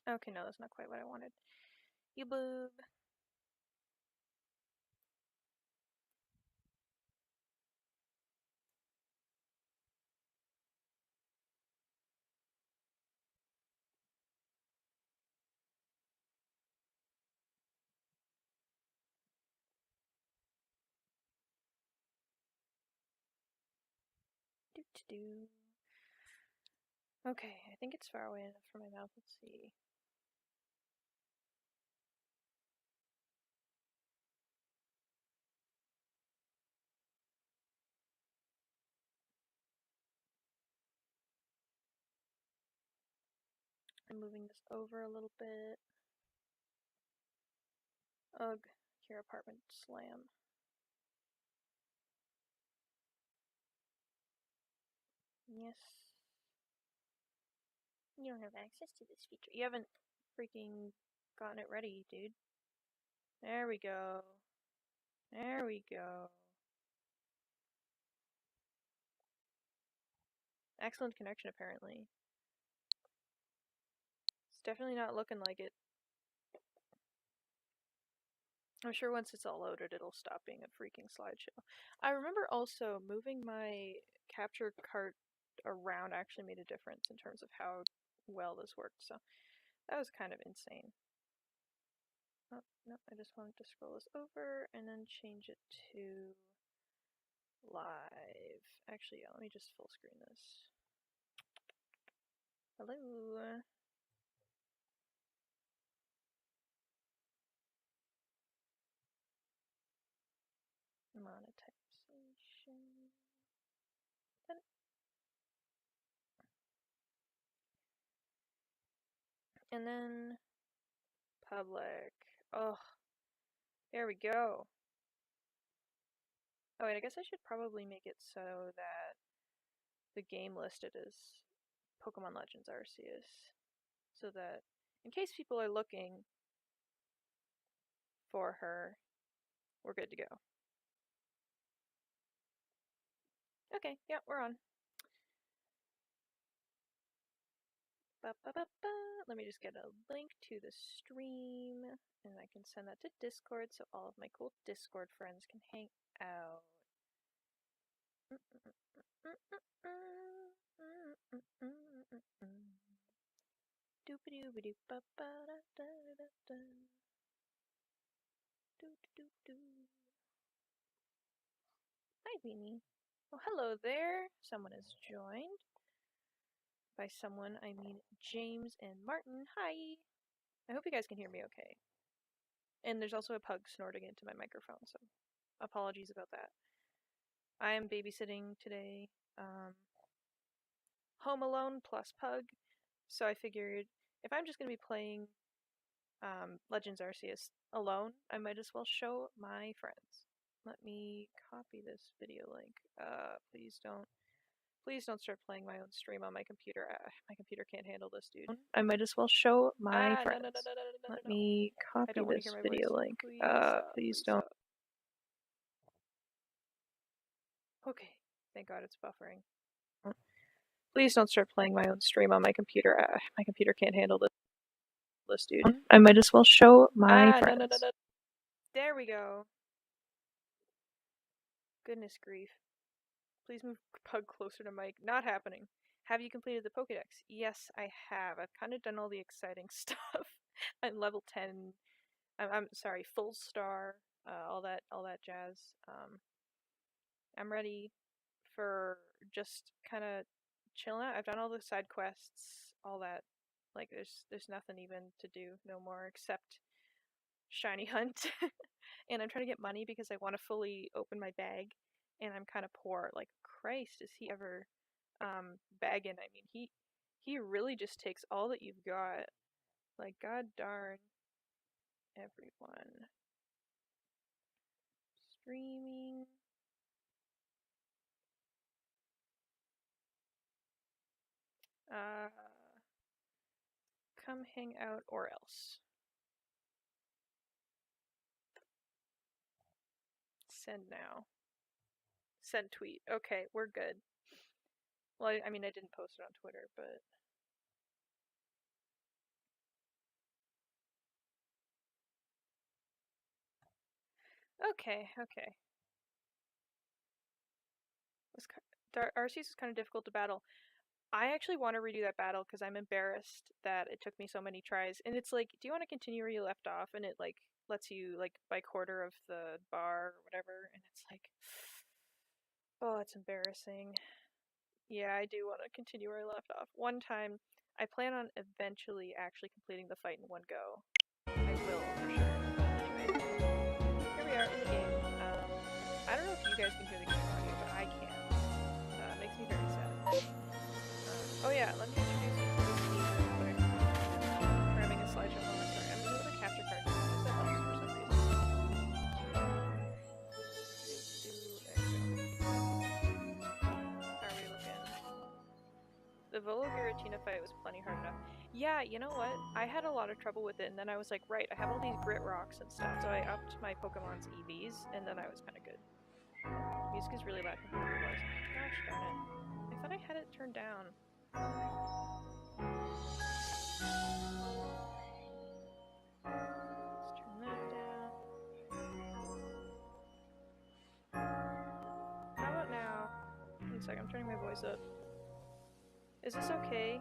Okay, no, that's not quite what I wanted. You boob. Do. Okay, I think it's far away enough from my mouth. Let's see. I'm moving this over a little bit. Ugh, your apartment slam. Yes. You don't have access to this feature. You haven't freaking gotten it ready, dude. There we go. There we go. Excellent connection, apparently. It's definitely not looking like it. I'm sure once it's all loaded, it'll stop being a freaking slideshow. I remember also moving my capture cart around actually made a difference in terms of how well this worked, so that was kind of insane. Oh, no, I just wanted to scroll this over and then change it to live. Actually, yeah, let me just full screen this. Hello. Monetization. And then public. Oh, there we go. Oh, wait, I guess I should probably make it so that the game listed is Pokemon Legends Arceus. So that in case people are looking for her, we're good to go. Okay, yeah, we're on. Ba-ba-ba-ba. Let me just get a link to the stream, and I can send that to Discord so all of my cool Discord friends can hang out. Hi, Beanie. Oh, hello there. Someone has joined. By someone, I mean James and Martin. Hi. I hope you guys can hear me okay. And there's also a pug snorting into my microphone, so apologies about that. I am babysitting today. Home Alone plus Pug. So I figured if I'm just going to be playing Legends Arceus alone, I might as well show my friends. Let me copy this video link. Please don't start playing my own stream on my computer. My computer can't handle this, dude. I might as well show my friends. Let me copy this video link. Please don't. Okay, thank God it's buffering. Please don't start playing my own stream on my computer. My computer can't handle this, dude. I might as well show my friends. No. There we go. Goodness grief. Please move Pug closer to Mike. Not happening. Have you completed the Pokedex? Yes, I have. I've kind of done all the exciting stuff. I'm level 10. I'm sorry, full star. All that jazz. I'm ready for just kind of chilling out. I've done all the side quests, all that. Like there's nothing even to do no more except shiny hunt. And I'm trying to get money because I want to fully open my bag, and I'm kind of poor. Like Christ, is he ever bagging? I mean, he really just takes all that you've got. Like God darn everyone. Streaming. Come hang out or else. Send now. Send tweet. Okay, we're good. Well, I mean, I didn't post it on Twitter, but... Okay, okay. Arceus is kind of difficult to battle. I actually want to redo that battle because I'm embarrassed that it took me so many tries. And it's like, do you want to continue where you left off? And it like lets you like by quarter of the bar or whatever. And it's like, oh, it's embarrassing. Yeah, I do want to continue where I left off. One time, I plan on eventually actually completing the fight in one go. I will for sure. But anyway, here we are in the game. I don't know if you guys can hear the game audio, but I can. It makes me very sad. Oh yeah, let me introduce you to the team real quick. We're having a slideshow moment. Sorry, I'm going to the capture card because that helps for some reason. How are we looking? The Volo Giratina fight was plenty hard enough. Yeah, you know what? I had a lot of trouble with it, and then I was like, right, I have all these grit rocks and stuff, so I upped my Pokemon's EVs, and then I was kind of good. Music is really loud compared to the voice. Gosh darn it. I thought I had it turned down. Let's turn that down. How about now? One sec, I'm turning my voice up. Is this okay?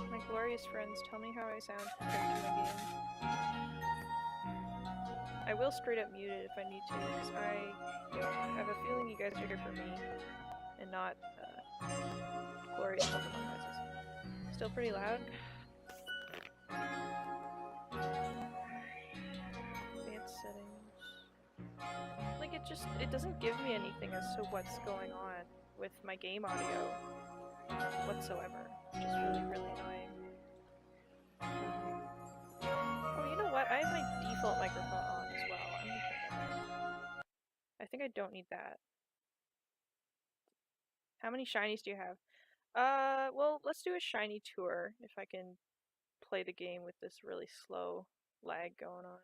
My glorious friends, tell me how I sound compared to my game. I will straight up mute it if I need to, because I have a feeling you guys are here for me, and not glorious Pokemon noises. Still pretty loud? Advanced settings. Like, it doesn't give me anything as to what's going on with my game audio whatsoever, which is really, really annoying. Oh, you know what? I have my default microphone on as well. I'm gonna turn that on. I think I don't need that. How many shinies do you have? Well, let's do a shiny tour if I can play the game with this really slow lag going on.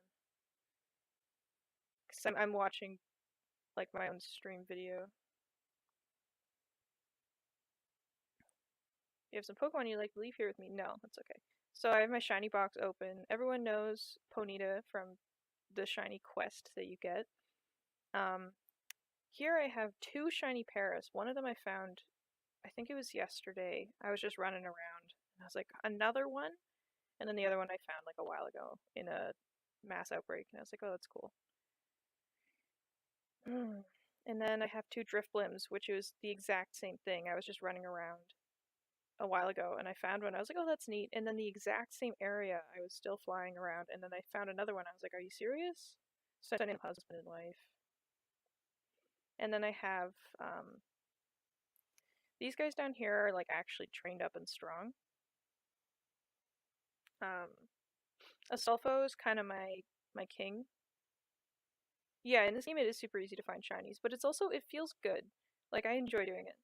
Because I'm watching, like, my own stream video. You have some Pokemon you like, leave here with me? No, that's okay. So I have my shiny box open. Everyone knows Ponyta from the shiny quest that you get. Here I have two shiny Paras. One of them I found, I think it was yesterday. I was just running around, and I was like, another one? And then the other one I found like a while ago in a mass outbreak, and I was like, oh, that's cool. And then I have two Drifblims, which was the exact same thing. I was just running around a while ago, and I found one. I was like, oh, that's neat. And then the exact same area, I was still flying around, and then I found another one. I was like, are you serious? So I named husband and wife. And then I have these guys down here are like actually trained up and strong. Astolfo is kind of my king. Yeah, in this game it is super easy to find shinies, but it's also, it feels good. Like, I enjoy doing it.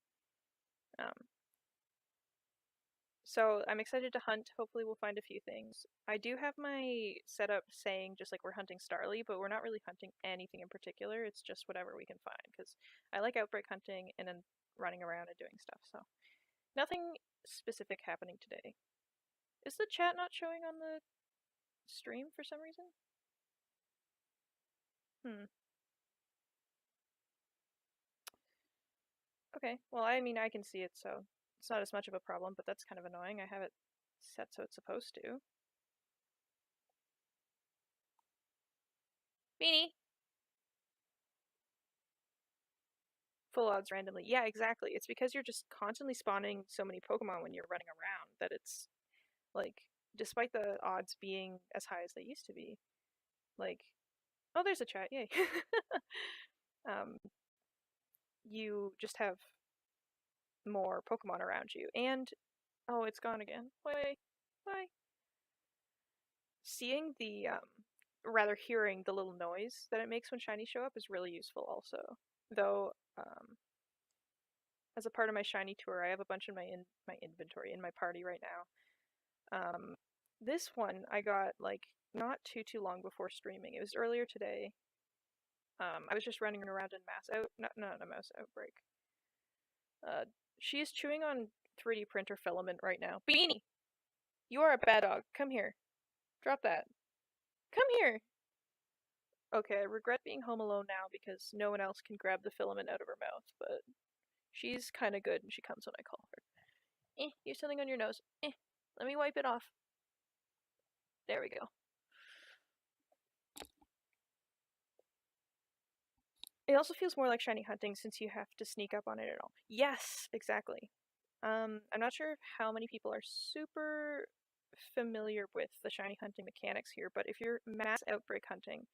So I'm excited to hunt. Hopefully we'll find a few things. I do have my setup saying just like we're hunting Starly, but we're not really hunting anything in particular. It's just whatever we can find, because I like outbreak hunting and then running around and doing stuff, so nothing specific happening today. Is the chat not showing on the stream for some reason? Okay, well, I mean, I can see it, so it's not as much of a problem, but that's kind of annoying. I have it set so it's supposed to. Beanie! Full odds randomly. Yeah, exactly. It's because you're just constantly spawning so many Pokemon when you're running around that it's, like, despite the odds being as high as they used to be, like, oh, there's a chat, yay. You just have more Pokemon around you, and, oh, it's gone again. Why? Why? Seeing the, rather hearing the little noise that it makes when shinies show up is really useful also. Though, as a part of my shiny tour. I have a bunch in my inventory in my party right now. This one I got like not too long before streaming. It was earlier today. I was just running around in not a mouse outbreak. She is chewing on 3D printer filament right now. Beanie, you are a bad dog. Come here. Drop that. Come here. Okay, I regret being home alone now because no one else can grab the filament out of her mouth, but she's kind of good and she comes when I call her. You have something on your nose. Let me wipe it off. There we go. It also feels more like shiny hunting since you have to sneak up on it at all. Yes, exactly. I'm not sure how many people are super familiar with the shiny hunting mechanics here, but if you're mass outbreak hunting,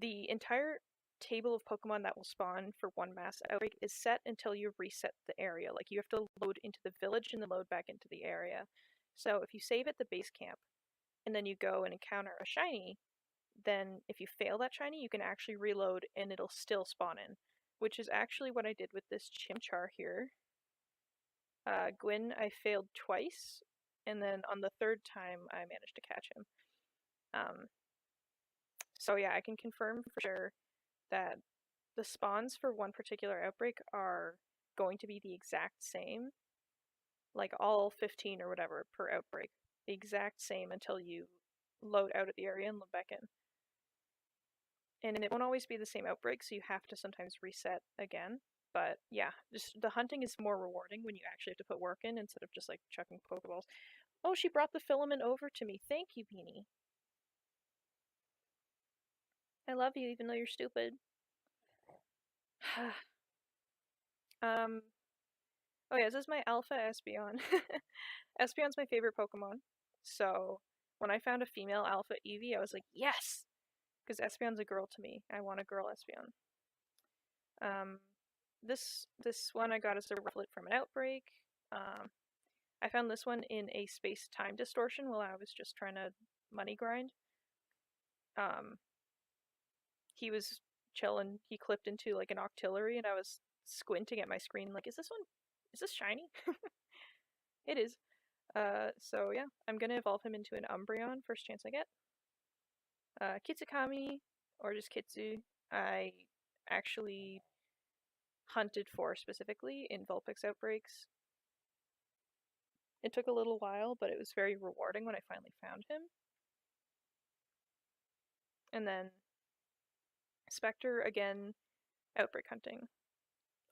the entire table of Pokemon that will spawn for one mass outbreak is set until you reset the area. Like you have to load into the village and then load back into the area. So if you save at the base camp and then you go and encounter a shiny, then if you fail that shiny, you can actually reload and it'll still spawn in, which is actually what I did with this Chimchar here. Gwyn, I failed twice, and then on the third time, I managed to catch him. So yeah, I can confirm for sure that the spawns for one particular outbreak are going to be the exact same, like all 15 or whatever per outbreak, the exact same until you load out of the area and load back in. And it won't always be the same outbreak, so you have to sometimes reset again. But yeah, just the hunting is more rewarding when you actually have to put work in instead of just like chucking Pokeballs. Oh, she brought the filament over to me. Thank you, Beanie. I love you even though you're stupid. Oh yeah, this is my Alpha Espeon. Espeon's my favorite Pokemon. So when I found a female Alpha Eevee, I was like, yes! Because Espeon's a girl to me. I want a girl Espeon. This one I got as a Rufflet from an outbreak. I found this one in a space-time distortion while I was just trying to money grind. He was chilling. He clipped into like an Octillery, and I was squinting at my screen like, is this shiny? It is. So yeah, I'm gonna evolve him into an Umbreon first chance I get. Kitsukami, or just Kitsu, I actually hunted for specifically in Vulpix outbreaks. It took a little while, but it was very rewarding when I finally found him. And then Spectre, again, outbreak hunting.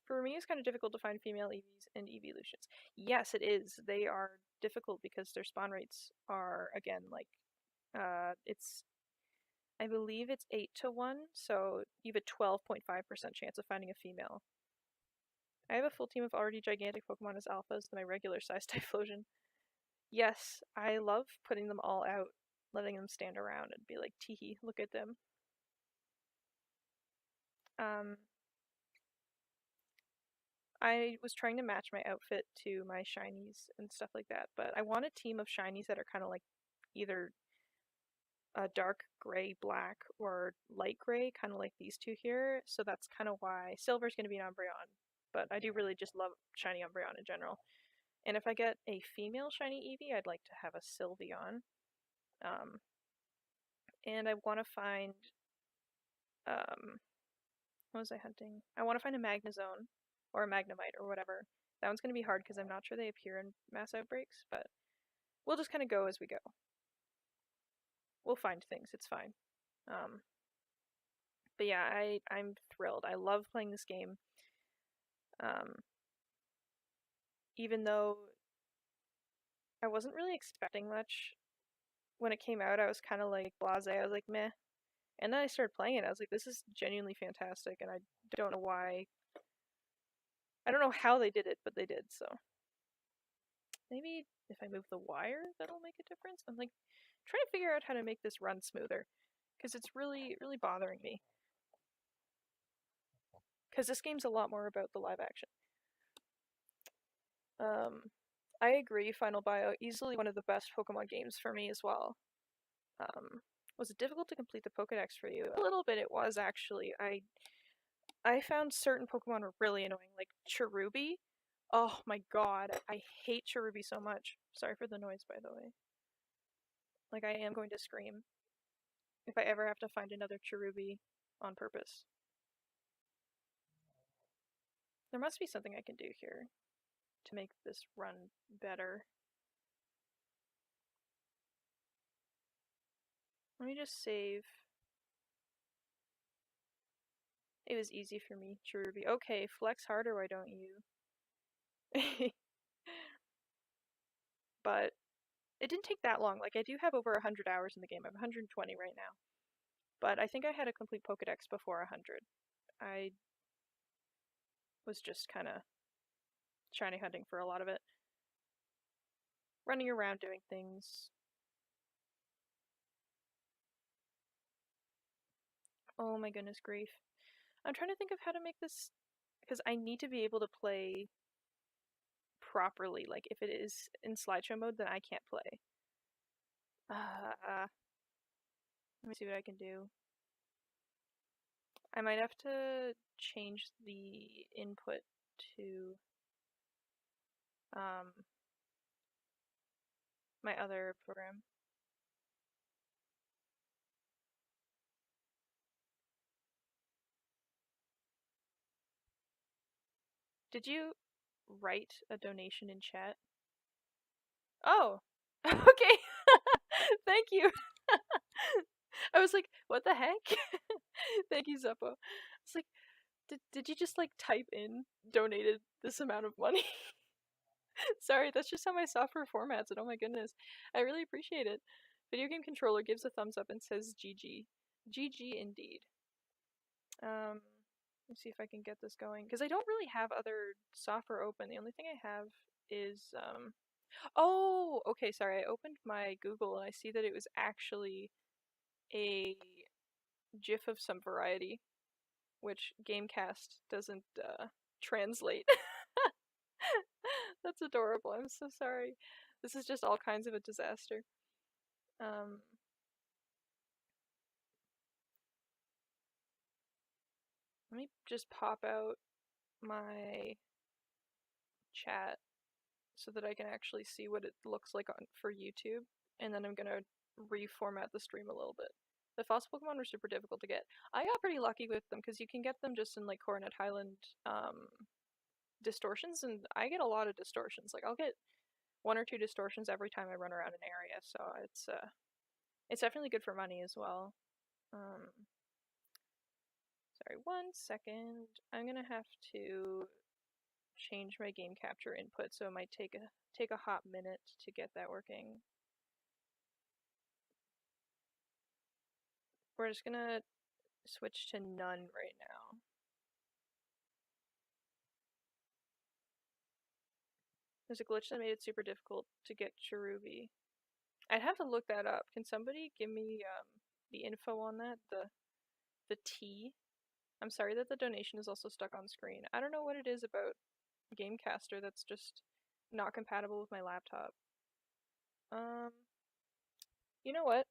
For me, it's kind of difficult to find female EVs and evolutions. Yes, it is. They are difficult because their spawn rates are, again, like, I believe it's 8 to 1, so you have a 12.5% chance of finding a female. I have a full team of already gigantic Pokemon as alphas than my regular size Typhlosion. Yes, I love putting them all out, letting them stand around and be like, teehee, look at them. I was trying to match my outfit to my shinies and stuff like that, but I want a team of shinies that are kind of like either a dark gray black or light gray, kind of like these two here, so that's kind of why Silver's going to be an Umbreon, but I do really just love shiny Umbreon in general. And if I get a female shiny Eevee, I'd like to have a Sylveon. And I want to find, what was I hunting? I want to find a Magnezone, or a Magnemite, or whatever. That one's going to be hard because I'm not sure they appear in mass outbreaks, but we'll just kind of go as we go. We'll find things, it's fine. But yeah, I'm thrilled. I love playing this game. Even though I wasn't really expecting much when it came out, I was kind of like blasé. I was like, meh. And then I started playing it. I was like, this is genuinely fantastic, and I don't know why. I don't know how they did it, but they did, so. Maybe if I move the wire, that'll make a difference? I'm like trying to figure out how to make this run smoother, because it's really, really bothering me. Because this game's a lot more about the live action. I agree, Final Bio, easily one of the best Pokemon games for me as well. Was it difficult to complete the Pokedex for you? A little bit it was, actually. I found certain Pokemon were really annoying, like Cherubi. Oh my god, I hate Cherubi so much. Sorry for the noise, by the way. Like, I am going to scream if I ever have to find another Cherubi on purpose. There must be something I can do here to make this run better. Let me just save. It was easy for me, Cherubi. Okay, flex harder, why don't you? But it didn't take that long. Like, I do have over 100 hours in the game. I have 120 right now. But I think I had a complete Pokedex before 100. I was just kind of shiny hunting for a lot of it. Running around doing things. Oh my goodness grief. I'm trying to think of how to make this, because I need to be able to play properly. Like, if it is in slideshow mode, then I can't play. Let me see what I can do. I might have to change the input to my other program. Did you write a donation in chat? Oh, okay. Thank you. I was like, what the heck? Thank you, Zeppo. It's like, did you just like type in donated this amount of money? Sorry, that's just how my software formats it. Oh my goodness. I really appreciate it. Video game controller gives a thumbs up and says GG. GG indeed. Let's see if I can get this going. Because I don't really have other software open. The only thing I have is, oh, okay, sorry. I opened my Google and I see that it was actually a GIF of some variety, which Gamecast doesn't translate. That's adorable. I'm so sorry. This is just all kinds of a disaster. Let me just pop out my chat so that I can actually see what it looks like for YouTube, and then I'm gonna reformat the stream a little bit. The fossil Pokemon were super difficult to get. I got pretty lucky with them because you can get them just in like Coronet Highland distortions, and I get a lot of distortions. Like I'll get 1 or 2 distortions every time I run around an area, so it's definitely good for money as well. Sorry, 1 second. I'm gonna have to change my game capture input, so it might take a hot minute to get that working. We're just gonna switch to none right now. There's a glitch that made it super difficult to get Cherubi. I'd have to look that up. Can somebody give me the info on that? The T? I'm sorry that the donation is also stuck on screen. I don't know what it is about Gamecaster that's just not compatible with my laptop. You know what?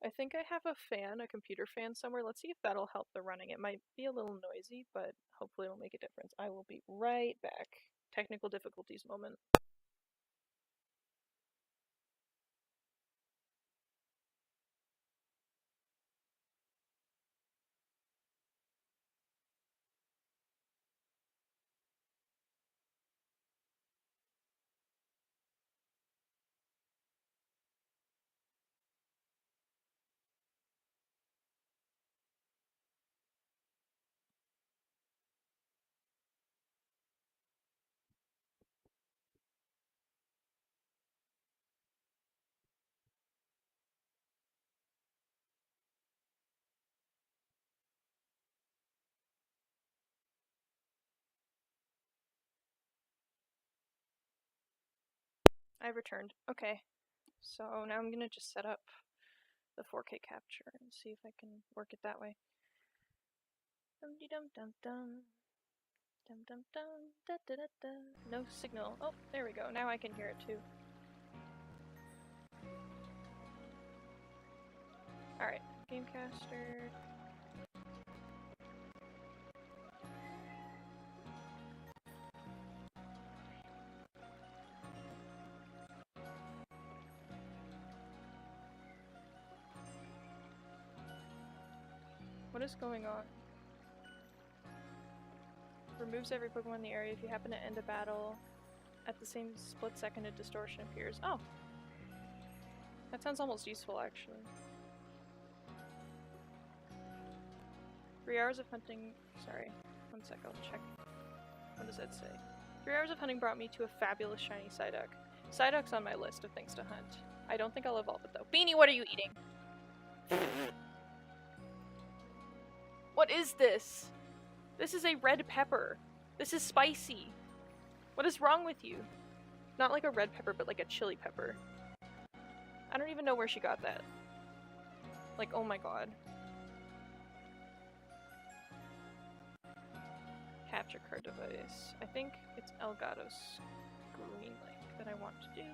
I think I have a fan, a computer fan somewhere. Let's see if that'll help the running. It might be a little noisy, but hopefully it'll make a difference. I will be right back. Technical difficulties moment. I returned. Okay, so now I'm gonna just set up the 4K capture and see if I can work it that way. Dum dum dum dum. Dum dum dum. Da da da da. No signal. Oh, there we go. Now I can hear it too. Alright, Gamecaster. What is going on? Removes every Pokemon in the area if you happen to end a battle. At the same split second, a distortion appears. Oh! That sounds almost useful, actually. 3 hours of hunting. Sorry. 1 sec, I'll check. What does that say? 3 hours of hunting brought me to a fabulous shiny Psyduck. Psyduck's on my list of things to hunt. I don't think I'll evolve it though. Beanie, what are you eating? What is this? This is a red pepper. This is spicy. What is wrong with you? Not like a red pepper, but like a chili pepper. I don't even know where she got that. Like, oh my god. Capture card device. I think it's Elgato's Green Link that I want to do.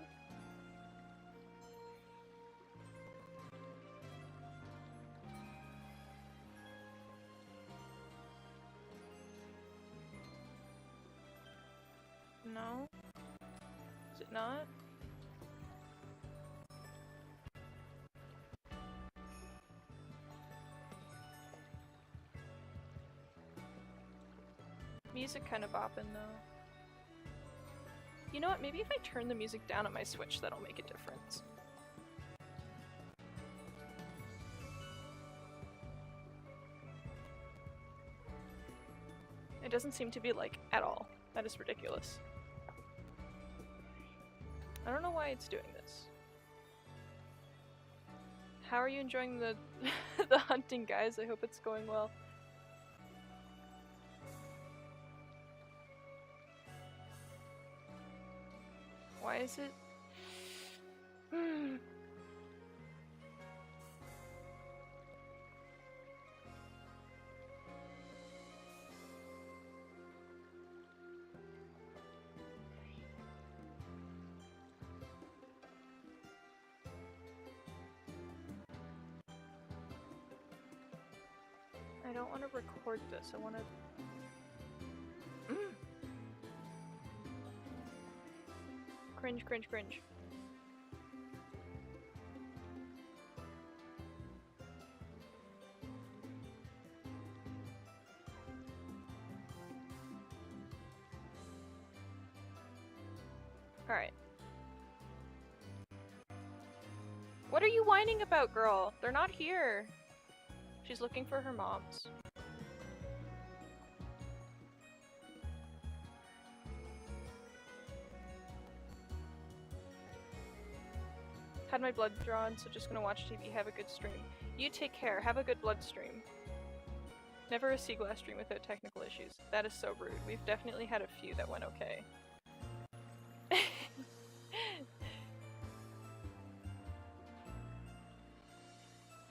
No? Is it not? Music kind of bopping though. You know what? Maybe if I turn the music down on my Switch, that'll make a difference. It doesn't seem to be like at all. That is ridiculous. I don't know why it's doing this. How are you enjoying the the hunting, guys? I hope it's going well. Why is it? I don't want to record this. I want to. Cringe, cringe, cringe. Alright. What are you whining about, girl? They're not here. She's looking for her moms. Had my blood drawn, so just gonna watch TV, have a good stream. You take care, have a good blood stream. Never a sea glass stream without technical issues. That is so rude. We've definitely had a few that went okay.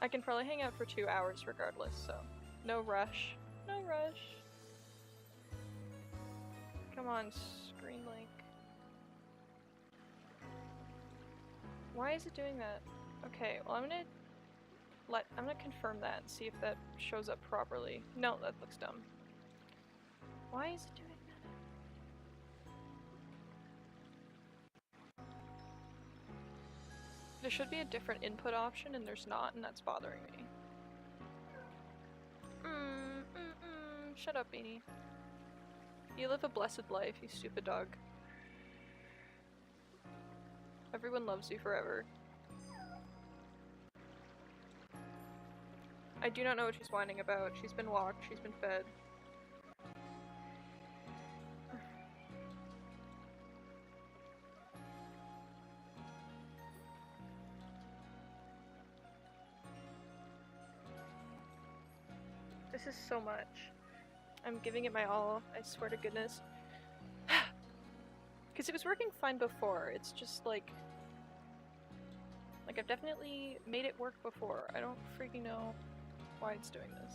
I can probably hang out for 2 hours regardless, so no rush. No rush. Come on, Screen Link. Why is it doing that? Okay, well I'm gonna confirm that and see if that shows up properly. No, that looks dumb. Why is it doing that? There should be a different input option and there's not, and that's bothering me. Shut up, Beanie. You live a blessed life, you stupid dog. Everyone loves you forever. I do not know what she's whining about. She's been walked, she's been fed. This is so much. I'm giving it my all, I swear to goodness. Because it was working fine before, it's just like I've definitely made it work before. I don't freaking know why it's doing this.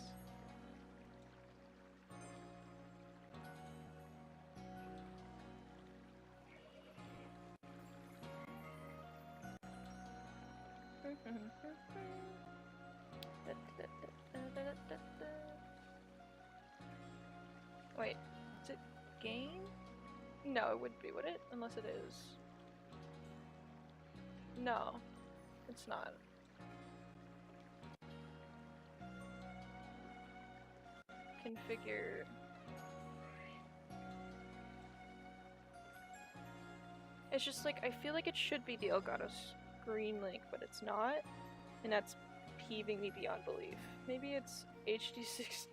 Wait, is it game? No, it wouldn't be, would it? Unless it is. No, it's not. configure. It's just like, I feel like it should be the Elgato screen link, but it's not. And that's peeving me beyond belief. Maybe it's HD6.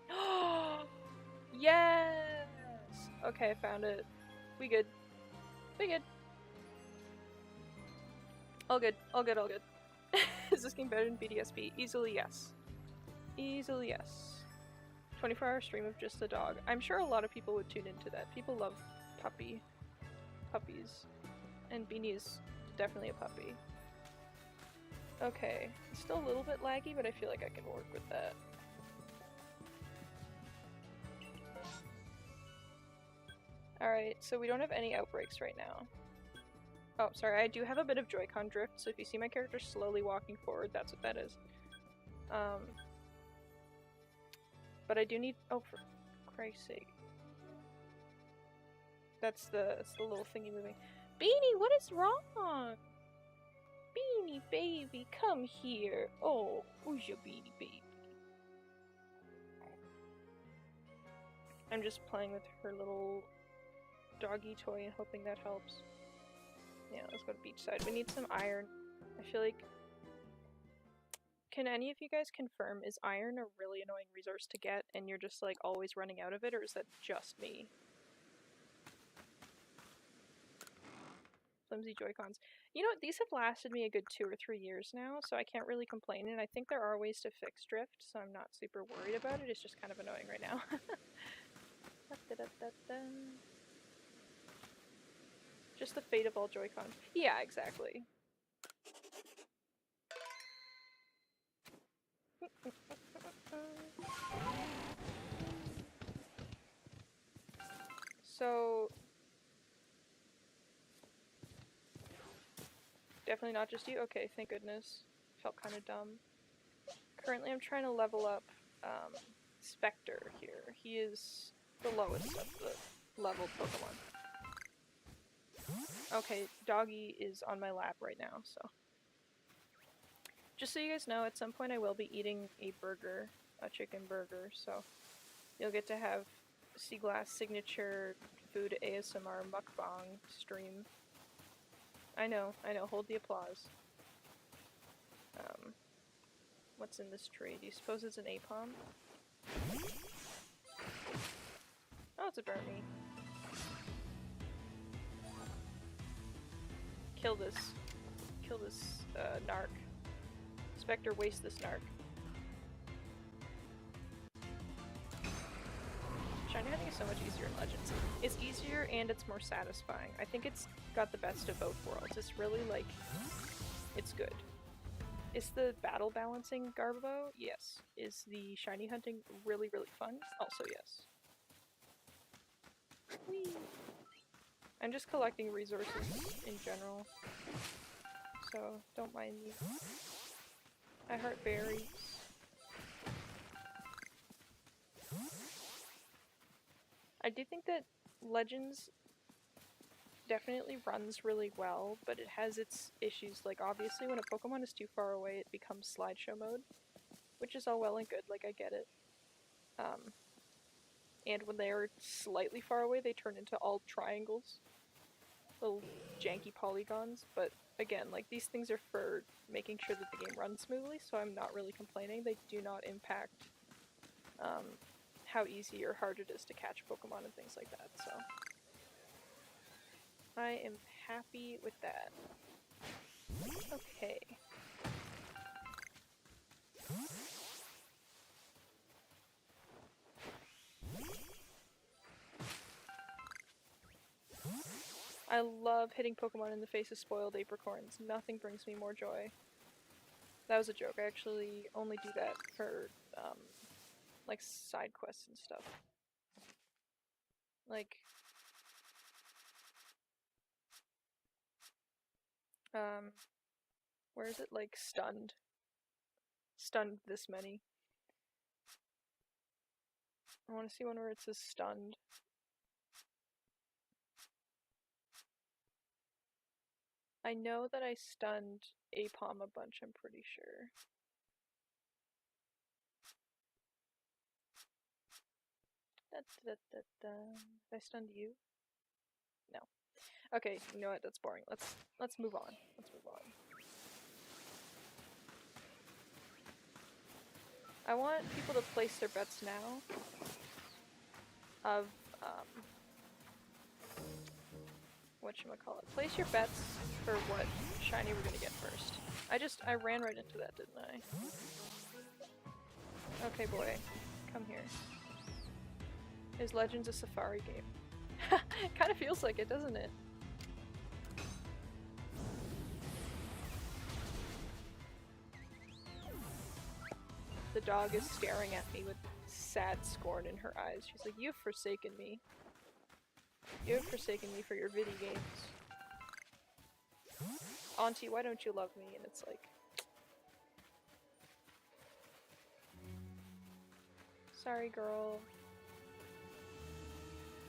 Yes! Okay, I found it. We good. We good. All good. All good. All good. Is this game better than BDSP? Easily yes. Easily yes. 24-hour stream of just the dog. I'm sure a lot of people would tune into that. People love puppies. And Beanie is definitely a puppy. Okay, it's still a little bit laggy, but I feel like I can work with that. Alright, so we don't have any outbreaks right now. Oh, sorry, I do have a bit of Joy-Con drift, so if you see my character slowly walking forward, that's what that is. But I do need— oh, for Christ's sake. That's the little thingy moving. Beanie, what is wrong? Beanie baby, come here. Oh, who's your Beanie baby? I'm just playing with her little doggy toy and hoping that helps. Yeah, let's go to beachside. We need some iron. I feel like... Can any of you guys confirm, is iron a really annoying resource to get and you're just like always running out of it, or is that just me? Flimsy Joy-Cons. You know what, these have lasted me a good 2 or 3 years now, so I can't really complain, and I think there are ways to fix drift, so I'm not super worried about it. It's just kind of annoying right now. Just the fate of all Joy-Cons. Yeah, exactly. So... Definitely not just you? Okay, thank goodness. Felt kind of dumb. Currently I'm trying to level up Spectre here. He is the lowest of the leveled Pokemon. Okay, Doggy is on my lap right now, so... Just so you guys know, at some point I will be eating a burger, a chicken burger, so you'll get to have Seaglass signature food ASMR mukbang stream. I know, hold the applause. What's in this tree? Do you suppose it's an Apom? Oh, it's a Burmy. Kill this narc. Spectre, waste this narc. Shiny hunting is so much easier in Legends. It's easier and it's more satisfying. I think it's got the best of both worlds. It's really like, it's good. Is the battle balancing Garbo? Yes. Is the shiny hunting really, really fun? Also yes. Whee! I'm just collecting resources in general, so don't mind me. I heart berries. I do think that Legends definitely runs really well, but it has its issues. Like, obviously when a Pokemon is too far away, it becomes slideshow mode, which is all well and good, like, I get it. And when they are slightly far away, they turn into all triangles. Little janky polygons, but again, like, these things are for making sure that the game runs smoothly, so I'm not really complaining. They do not impact how easy or hard it is to catch Pokemon and things like that, so I am happy with that. Okay. I love hitting Pokemon in the face of spoiled apricorns. Nothing brings me more joy. That was a joke. I actually only do that for, like, side quests and stuff. Like, where is it? Like, stunned. Stunned this many. I want to see one where it says stunned. I know that I stunned Apom a bunch, I'm pretty sure. Did I stun you? No. Okay, you know what? That's boring. Let's move on. Let's move on. I want people to place their bets now of whatchamacallit. Place your bets for what shiny we're gonna get first. I ran right into that, didn't I? Okay, boy. Come here. Is Legends a Safari game? Kinda feels like it, doesn't it? The dog is staring at me with sad scorn in her eyes. She's like, you've forsaken me. You have forsaken me for your video games. Auntie, why don't you love me? And it's like... Sorry, girl.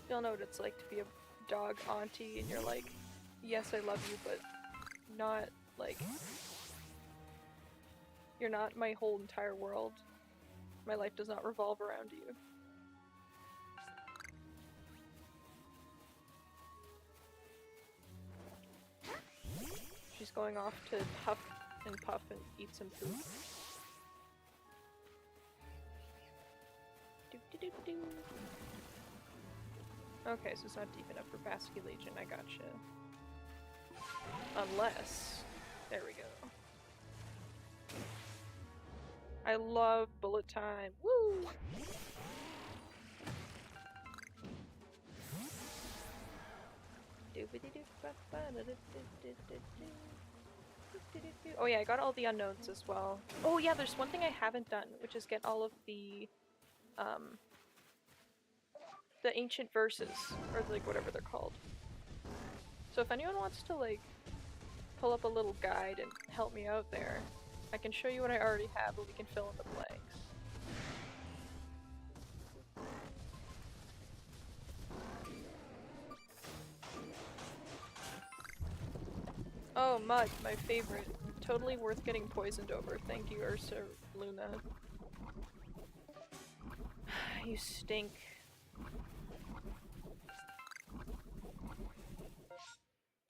You'll know what it's like to be a dog auntie and you're like, yes, I love you, but not, like... You're not my whole entire world. My life does not revolve around you. She's going off to huff and puff and eat some food. Okay, so it's not deep enough for Basculation, I gotcha. Unless... There we go. I love bullet time. Woo! Oh yeah, I got all the unknowns as well. Oh yeah, there's one thing I haven't done, which is get all of the ancient verses, or like whatever they're called. So if anyone wants to like pull up a little guide and help me out there, I can show you what I already have, but we can fill in the blanks. Oh, mud, my favorite. Totally worth getting poisoned over. Thank you, Ursa Luna. You stink.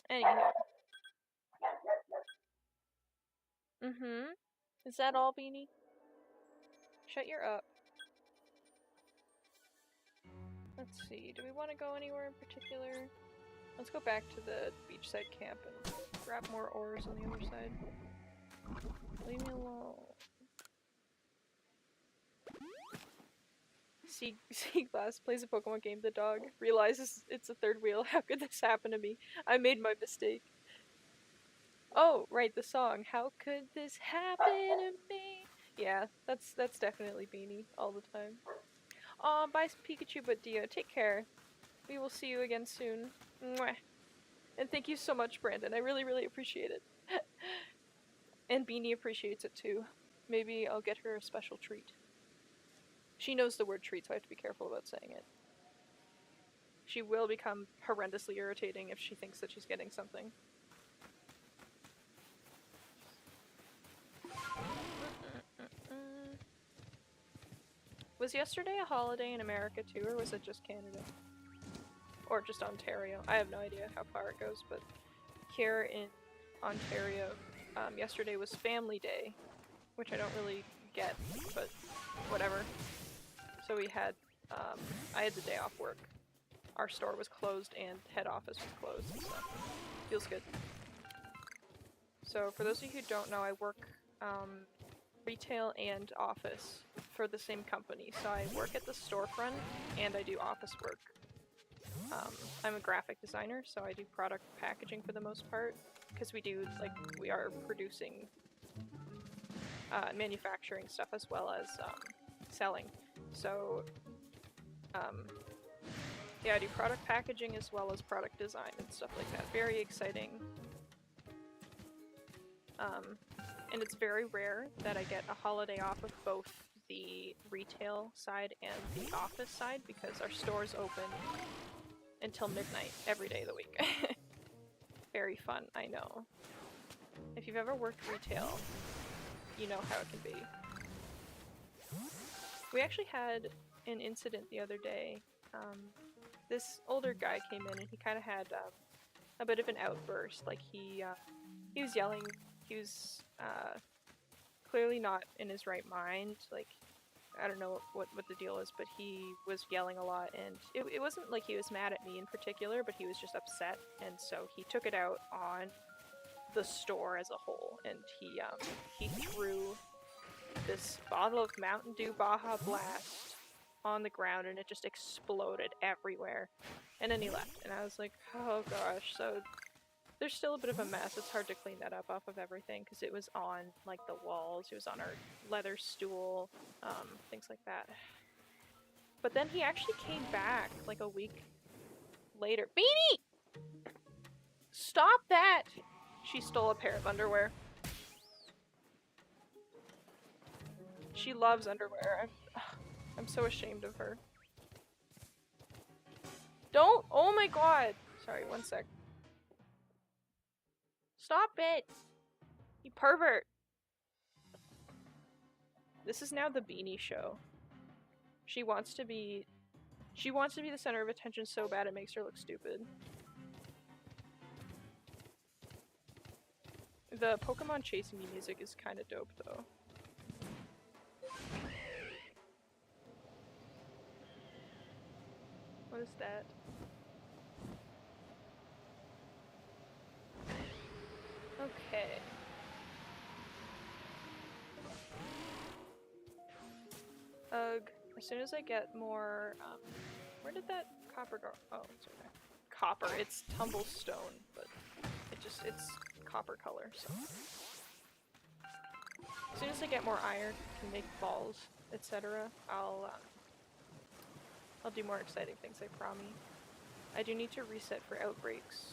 Anyhow. Is that all, Beanie? Shut your up. Let's see, do we want to go anywhere in particular? Let's go back to the beachside camp and grab more ores on the other side. Leave me alone. Seaglass plays a Pokemon game, the dog realizes it's a third wheel. How could this happen to me? I made my mistake. Oh, right, the song. How could this happen to me? Yeah, that's definitely Beanie all the time. Bye Pikachu, but Dio, take care. We will see you again soon. Mwah. And thank you so much, Brandon. I really, really appreciate it. And Beanie appreciates it too. Maybe I'll get her a special treat. She knows the word treat, so I have to be careful about saying it. She will become horrendously irritating if she thinks that she's getting something. Was yesterday a holiday in America too, or was it just Canada? Or just Ontario? I have no idea how far it goes, but here in Ontario, yesterday was Family Day, which I don't really get, but whatever. So we had, I had the day off work. Our store was closed and head office was closed, so feels good. So for those of you who don't know, I work retail and office for the same company. So I work at the storefront and I do office work. I'm a graphic designer, so I do product packaging for the most part, because we are producing, manufacturing stuff as well as selling. So yeah, I do product packaging as well as product design and stuff like that. Very exciting. And it's very rare that I get a holiday off of both the retail side and the office side, because our stores open until midnight every day of the week. Very fun, I know. If you've ever worked retail, you know how it can be. We actually had an incident the other day. This older guy came in and he kind of had a bit of an outburst. Like he was yelling. He was clearly not in his right mind. Like I don't know what the deal is, but he was yelling a lot, and it wasn't like he was mad at me in particular, but he was just upset, and so he took it out on the store as a whole, and he threw this bottle of Mountain Dew Baja Blast on the ground, and it just exploded everywhere. And then he left, and I was like, oh gosh. So there's still a bit of a mess. It's hard to clean that up off of everything because it was on like the walls. It was on our leather stool, things like that. But then he actually came back like a week later. Beanie! Stop that! She stole a pair of underwear. She loves underwear. I'm so ashamed of her. Don't! Oh my god! Sorry, one sec. Stop it! You pervert! This is now the Beanie show. She wants to be the center of attention so bad it makes her look stupid. The Pokemon chasing me music is kind of dope though. What is that? Okay. Ugh. As soon as I get more, where did that copper go? Oh, it's right there. Copper. It's tumblestone, but it's copper color, so. As soon as I get more iron, can make balls, etc., I'll do more exciting things, I promise. I do need to reset for outbreaks.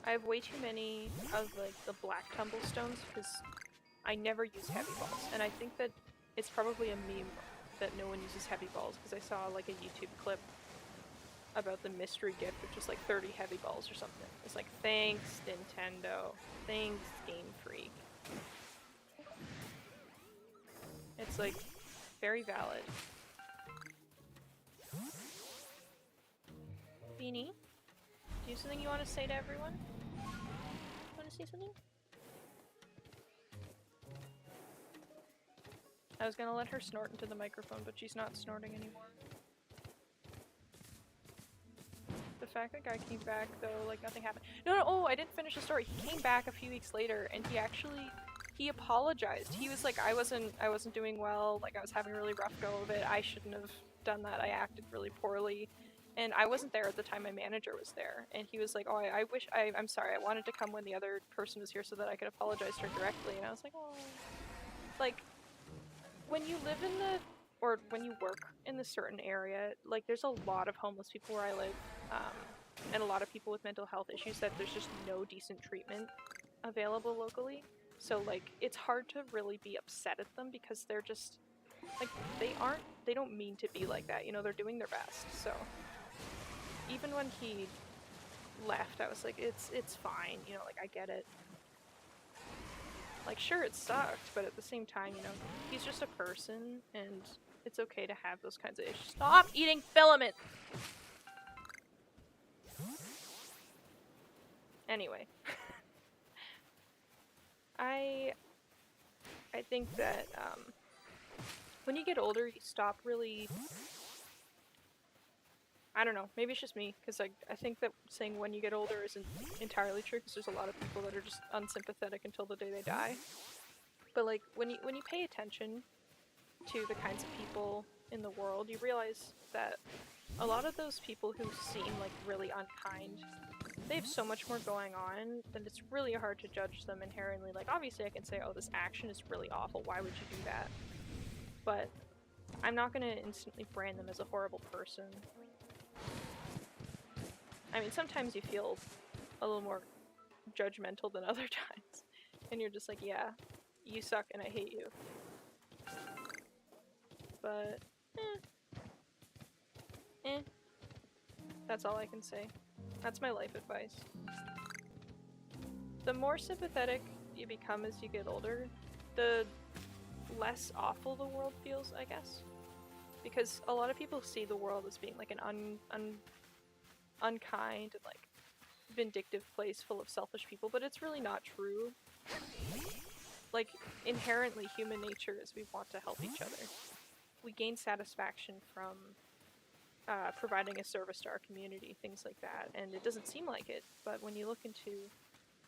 I have way too many of like the black tumblestones because I never use heavy balls, and I think that it's probably a meme that no one uses heavy balls because I saw like a YouTube clip about the mystery gift, which was like 30 heavy balls or something. It's like, thanks Nintendo, thanks Game Freak. It's like very valid. Beanie, do you have something you want to say to everyone? Want to say something? I was gonna let her snort into the microphone, but she's not snorting anymore. The fact that guy came back though, like nothing happened. No, oh, I didn't finish the story. He came back a few weeks later and he apologized. He was like, I wasn't doing well, like I was having a really rough go of it. I shouldn't have done that. I acted really poorly. And I wasn't there at the time, my manager was there. And he was like, oh, I'm sorry, I wanted to come when the other person was here so that I could apologize to her directly. And I was like, oh. Like, when you live in or when you work in this certain area, like there's a lot of homeless people where I live, and a lot of people with mental health issues that there's just no decent treatment available locally. So like, it's hard to really be upset at them because they're just, like, they don't mean to be like that, you know, they're doing their best, so. Even when he left, I was like, it's fine, you know, like, I get it. Like, sure, it sucked, but at the same time, you know, he's just a person, and it's okay to have those kinds of issues. Stop eating filament! Anyway. I think that, when you get older, you stop really... I don't know, maybe it's just me, because I think that saying when you get older isn't entirely true, because there's a lot of people that are just unsympathetic until the day they die. But like, when you pay attention to the kinds of people in the world, you realize that a lot of those people who seem like really unkind, they have so much more going on that it's really hard to judge them inherently. Like, obviously I can say, oh, this action is really awful, why would you do that? But I'm not gonna instantly brand them as a horrible person. I mean, sometimes you feel a little more judgmental than other times. And you're just like, yeah, you suck and I hate you. But, That's all I can say. That's my life advice. The more sympathetic you become as you get older, the less awful the world feels, I guess. Because a lot of people see the world as being like an unkind and like vindictive place full of selfish people, but it's really not true. Like, inherently human nature is we want to help each other. We gain satisfaction from providing a service to our community, things like that, and it doesn't seem like it, but when you look into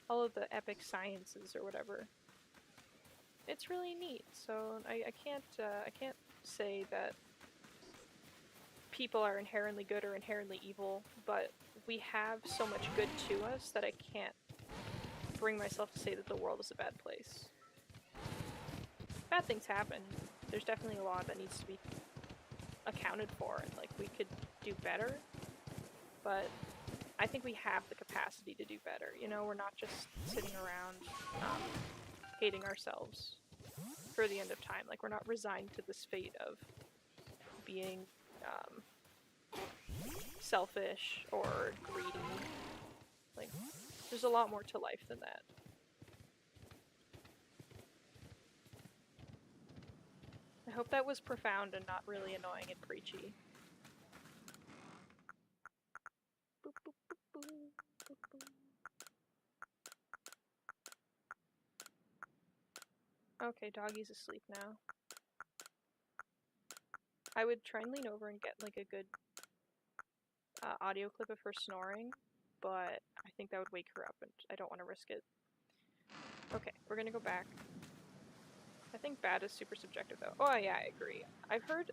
all of the epic sciences or whatever, it's really neat. So I can't say that people are inherently good or inherently evil, but we have so much good to us that I can't bring myself to say that the world is a bad place. Bad things happen. There's definitely a lot that needs to be accounted for, and like we could do better, but I think we have the capacity to do better. You know, we're not just sitting around hating ourselves for the end of time. Like, we're not resigned to this fate of being selfish or greedy. Like, there's a lot more to life than that. I hope that was profound and not really annoying and preachy. Boop, boop, boop, boop, boop, boop. Okay, doggy's asleep now. I would try and lean over and get like a good audio clip of her snoring, but I think that would wake her up and I don't want to risk it. Okay, we're gonna go back. I think bad is super subjective though. Oh yeah, I agree. I've heard,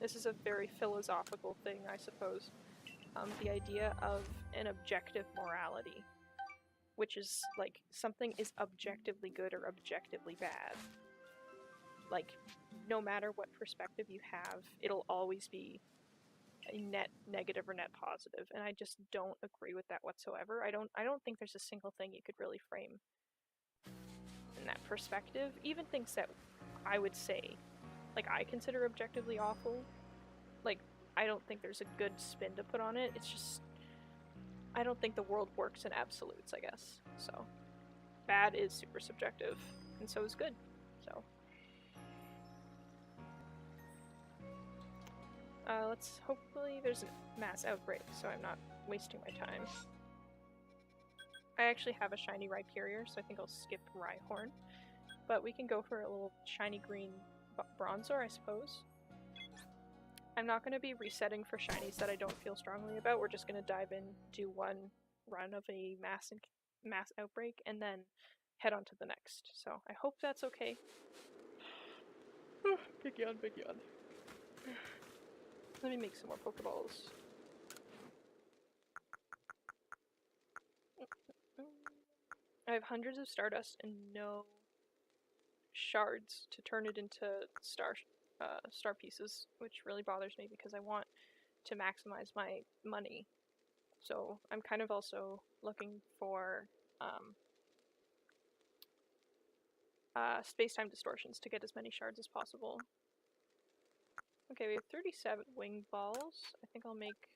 this is a very philosophical thing, I suppose. The idea of an objective morality, which is like something is objectively good or objectively bad. Like, no matter what perspective you have, it'll always be a net negative or net positive, and I just don't agree with that whatsoever. I don't think there's a single thing you could really frame in that perspective. Even things that I would say, like, I consider objectively awful, like, I don't think there's a good spin to put on it. It's just, I don't think the world works in absolutes, I guess. So, bad is super subjective, and so is good. So, let's hopefully there's a mass outbreak, so I'm not wasting my time. I actually have a shiny Rhyperior, so I think I'll skip Rhyhorn. But we can go for a little shiny green Bronzor, I suppose. I'm not going to be resetting for shinies that I don't feel strongly about. We're just going to dive in, do one run of a mass outbreak, and then head on to the next. So I hope that's okay. Big yawn, big yawn. Let me make some more Pokeballs. I have hundreds of Stardust and no shards to turn it into star pieces, which really bothers me because I want to maximize my money. So I'm kind of also looking for space-time distortions to get as many shards as possible. Okay, we have 37 wing balls. I think I'll make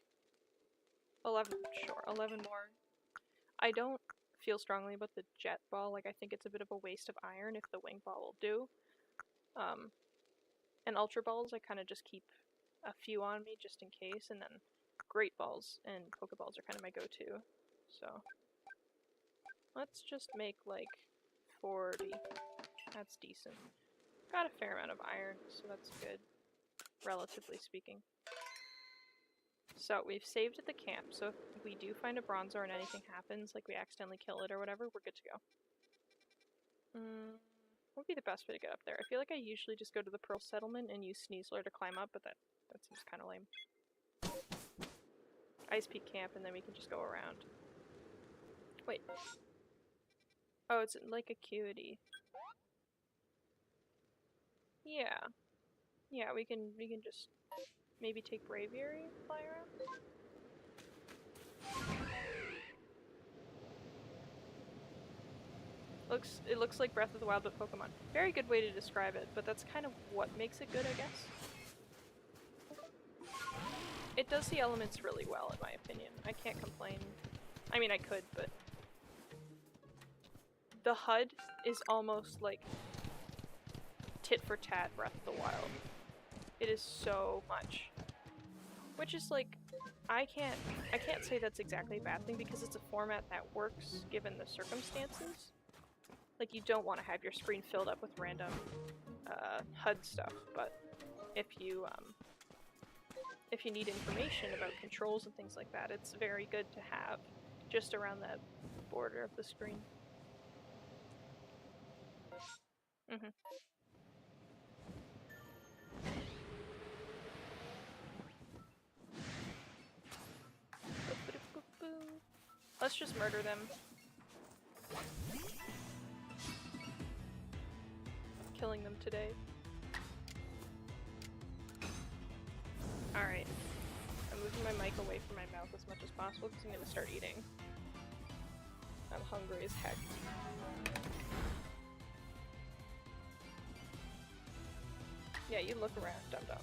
11, sure, 11 more. I don't feel strongly about the jet ball. Like, I think it's a bit of a waste of iron if the wing ball will do. And ultra balls, I kind of just keep a few on me just in case, and then great balls and Pokeballs are kind of my go-to. So let's just make like 40. That's decent. Got a fair amount of iron, so that's good, relatively speaking. So we've saved at the camp, so if we do find a Bronzor and anything happens, like we accidentally kill it or whatever, we're good to go. What would be the best way to get up there? I feel like I usually just go to the Pearl Settlement and use Sneasler to climb up, but that seems kind of lame. Ice Peak Camp, and then we can just go around. Wait. Oh, it's like Acuity. Yeah. Yeah, we can just maybe take Braviary and fly around. It looks like Breath of the Wild but Pokemon. Very good way to describe it, but that's kind of what makes it good, I guess. It does the elements really well, in my opinion. I can't complain. I mean, I could, but the HUD is almost like tit for tat Breath of the Wild. It is so much. Which is like, I can't say that's exactly a bad thing because it's a format that works given the circumstances. Like, you don't want to have your screen filled up with random HUD stuff, but if you need information about controls and things like that, it's very good to have just around that border of the screen. Let's just murder them. Killing them today. Alright. I'm moving my mic away from my mouth as much as possible because I'm gonna start eating. I'm hungry as heck. Yeah, you look around, dum-dum.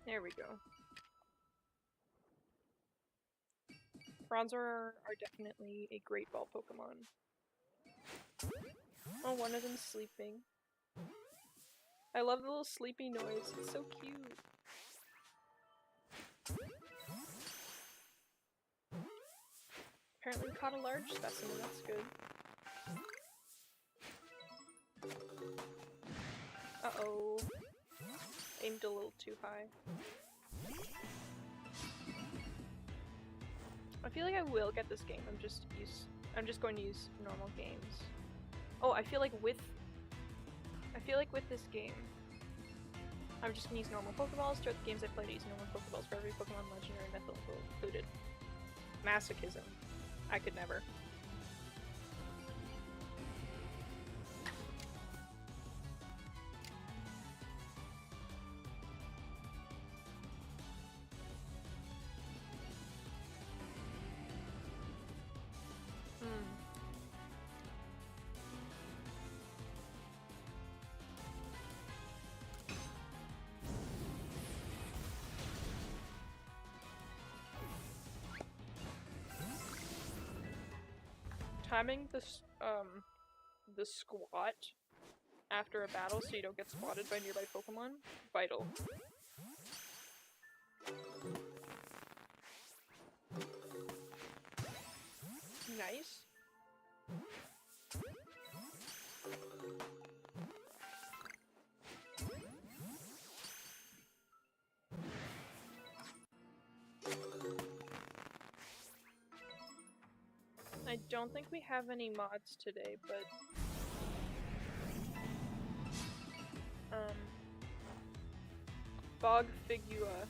There we go. Bronzor are definitely a great ball Pokemon. Oh, one of them's sleeping. I love the little sleepy noise, it's so cute. Apparently we caught a large specimen, that's good. Uh-oh. Aimed a little too high. I feel like I will get this game. I'm just going to use normal games. Oh, I feel like with this game, I'm just gonna use normal Pokeballs. Throughout the games I played, I use normal Pokeballs for every Pokemon, legendary, mythical included. Masochism. I could never. Timing the squat after a battle so you don't get spotted by nearby Pokemon, vital. Nice. I don't think we have any mods today, but Bog Figua,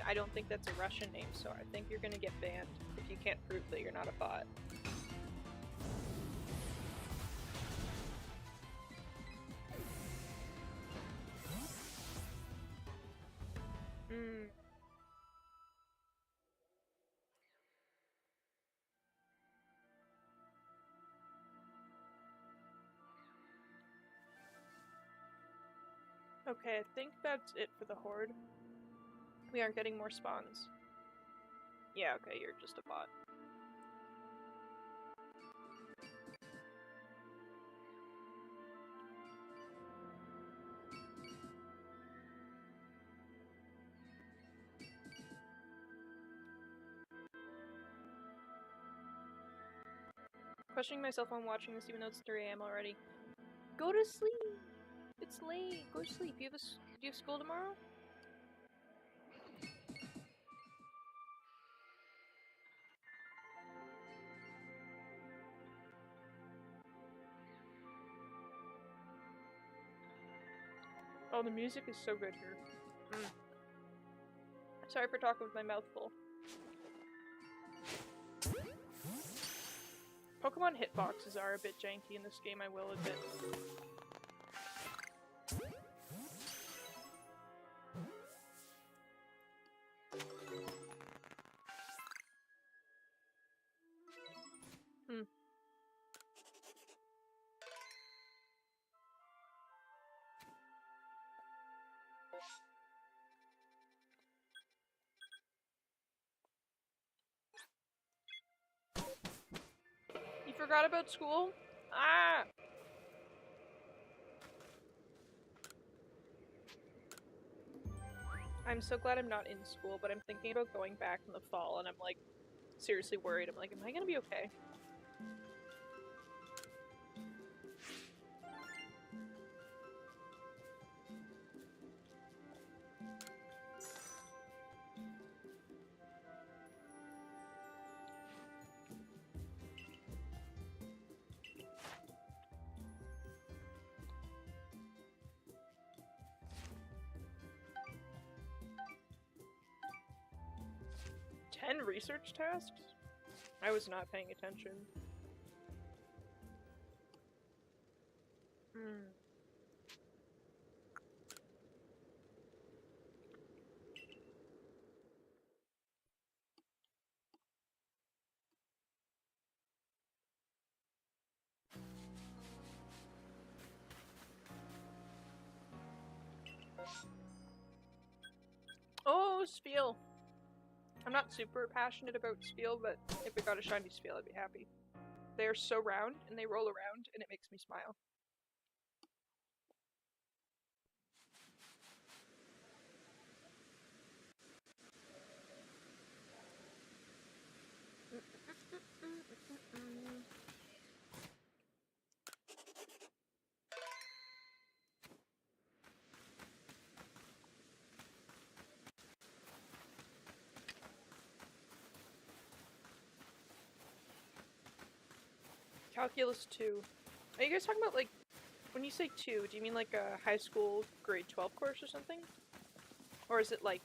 I don't think that's a Russian name, so I think you're gonna get banned if you can't prove that you're not a bot. Okay, I think that's it for the Horde. We aren't getting more spawns. Yeah, okay, you're just a bot. Questioning myself on watching this even though it's 3 AM already. Go to sleep! It's late! Go to sleep. Do you have school tomorrow? Oh, the music is so good here. Sorry for talking with my mouth full. Pokemon hitboxes are a bit janky in this game, I will admit. forgot about school. Ah! I'm so glad I'm not in school, but I'm thinking about going back in the fall, and I'm like seriously worried. I'm like, am I gonna be okay? Research tasks? I was not paying attention. Oh, Spiel! I'm not super passionate about Spiel, but if we got a shiny Spiel, I'd be happy. They are so round, and they roll around, and it makes me smile. Calculus 2. Are you guys talking about, like, when you say 2, do you mean like a high school grade 12 course or something? Or is it like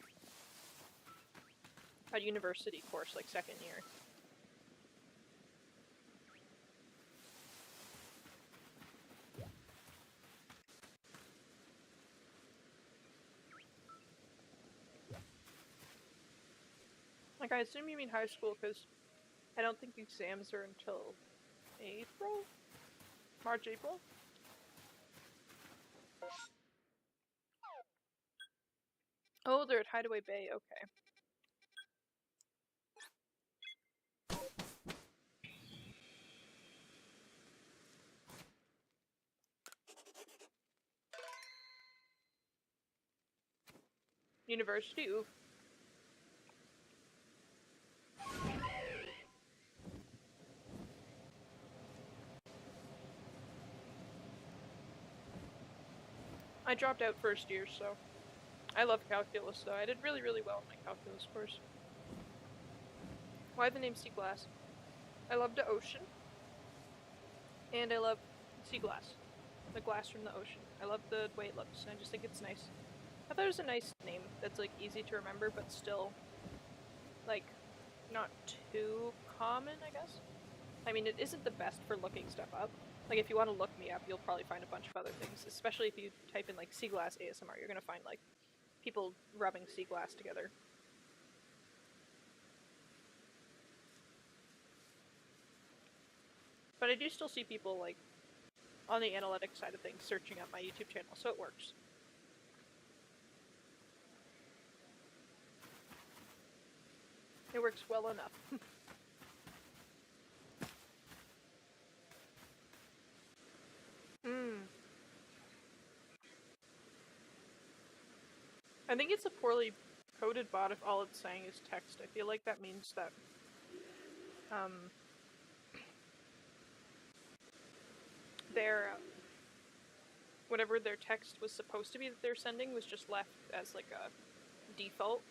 a university course, like second year? Like, I assume you mean high school, because I don't think exams are until April? March, April? Oh, they're at Hideaway Bay, okay. University, oof. I dropped out first year, so I love calculus, though. I did really, really well in my calculus course. Why the name Sea Glass? I love the ocean, and I love sea glass. The glass from the ocean. I love the way it looks, and I just think it's nice. I thought it was a nice name that's, like, easy to remember, but still, like, not too common, I guess. I mean, it isn't the best for looking stuff up. Like, if you want to look me up, you'll probably find a bunch of other things, especially if you type in, like, sea glass ASMR, you're gonna find, like, people rubbing sea glass together. But I do still see people, like, on the analytics side of things searching up my YouTube channel, so it works. It works well enough. I think it's a poorly coded bot if all it's saying is text. I feel like that means that their whatever their text was supposed to be that they're sending was just left as like a default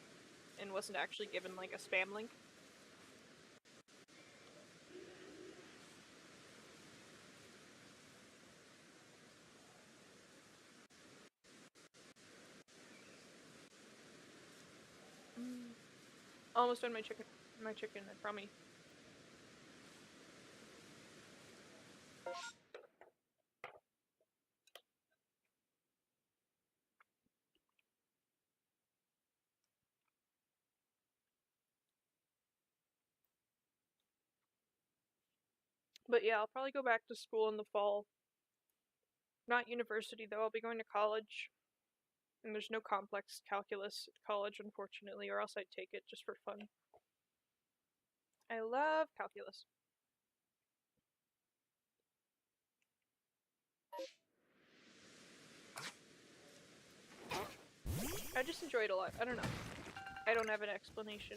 and wasn't actually given like a spam link. Almost done my chicken, I promise. But yeah, I'll probably go back to school in the fall. Not university though, I'll be going to college. And there's no complex calculus at college, unfortunately, or else I'd take it just for fun. I love calculus. I just enjoy it a lot. I don't know. I don't have an explanation.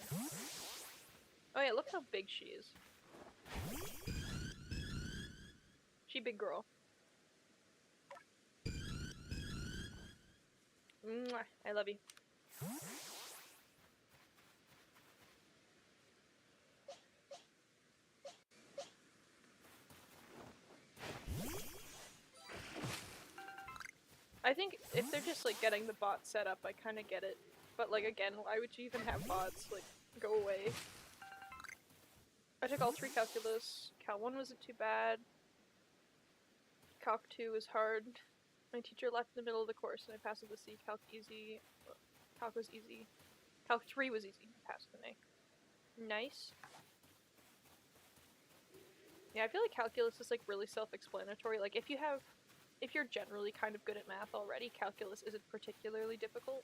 Oh yeah, look how big she is. She big girl. Mwah, I love you. I think if they're just like getting the bot set up, I kind of get it. But like again, why would you even have bots? Like, go away. I took all 3 calculus. Cal 1 wasn't too bad. Calc 2 was hard. My teacher left in the middle of the course and I passed with a C. Calc easy. Calc was easy. Calc 3 was easy. I passed with an A. Nice. Yeah, I feel like calculus is like really self-explanatory. Like if you're generally kind of good at math already, calculus isn't particularly difficult.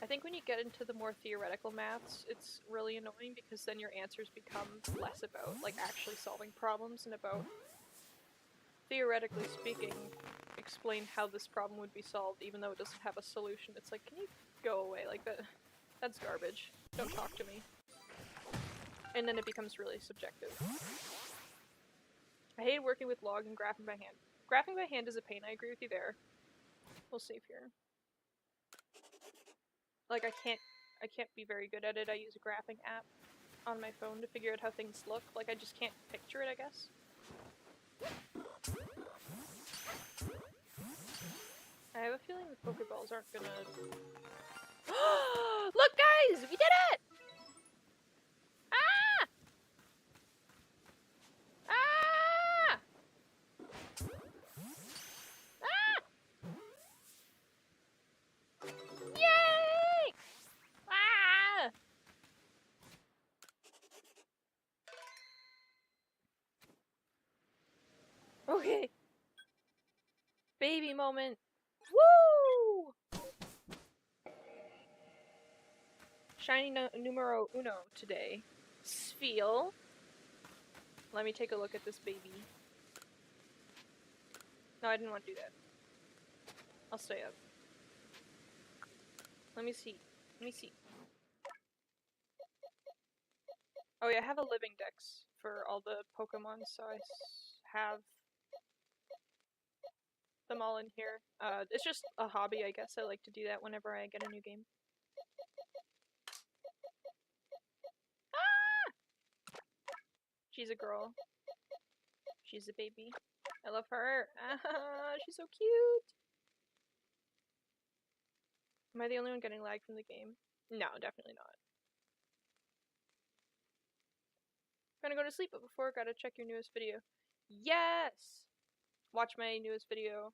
I think when you get into the more theoretical maths, it's really annoying because then your answers become less about like actually solving problems and about, theoretically speaking, explain how this problem would be solved even though it doesn't have a solution. It's like, can you go away? Like that's garbage. Don't talk to me. And then it becomes really subjective. I hate working with log and graphing by hand. Graphing by hand is a pain, I agree with you there. We'll save here. Like I can't be very good at it. I use a graphing app on my phone to figure out how things look. Like I just can't picture it, I guess. I have a feeling the Pokeballs aren't gonna... Look guys! We did it! Ah! Ah! Ah! Yay! Ah! Okay. Baby moment. Woo! Shiny numero uno today. Spheal. Let me take a look at this baby. No, I didn't want to do that. I'll stay up. Let me see. Let me see. Oh yeah, I have a living dex for all the Pokemon, so I have them all in here. It's just a hobby, I guess. I like to do that whenever I get a new game. Ah! She's a girl. She's a baby. I love her. Ah, she's so cute. Am I the only one getting lag from the game? No, definitely not. Gonna go to sleep, but before, gotta check your newest video. Yes! Watch my newest video.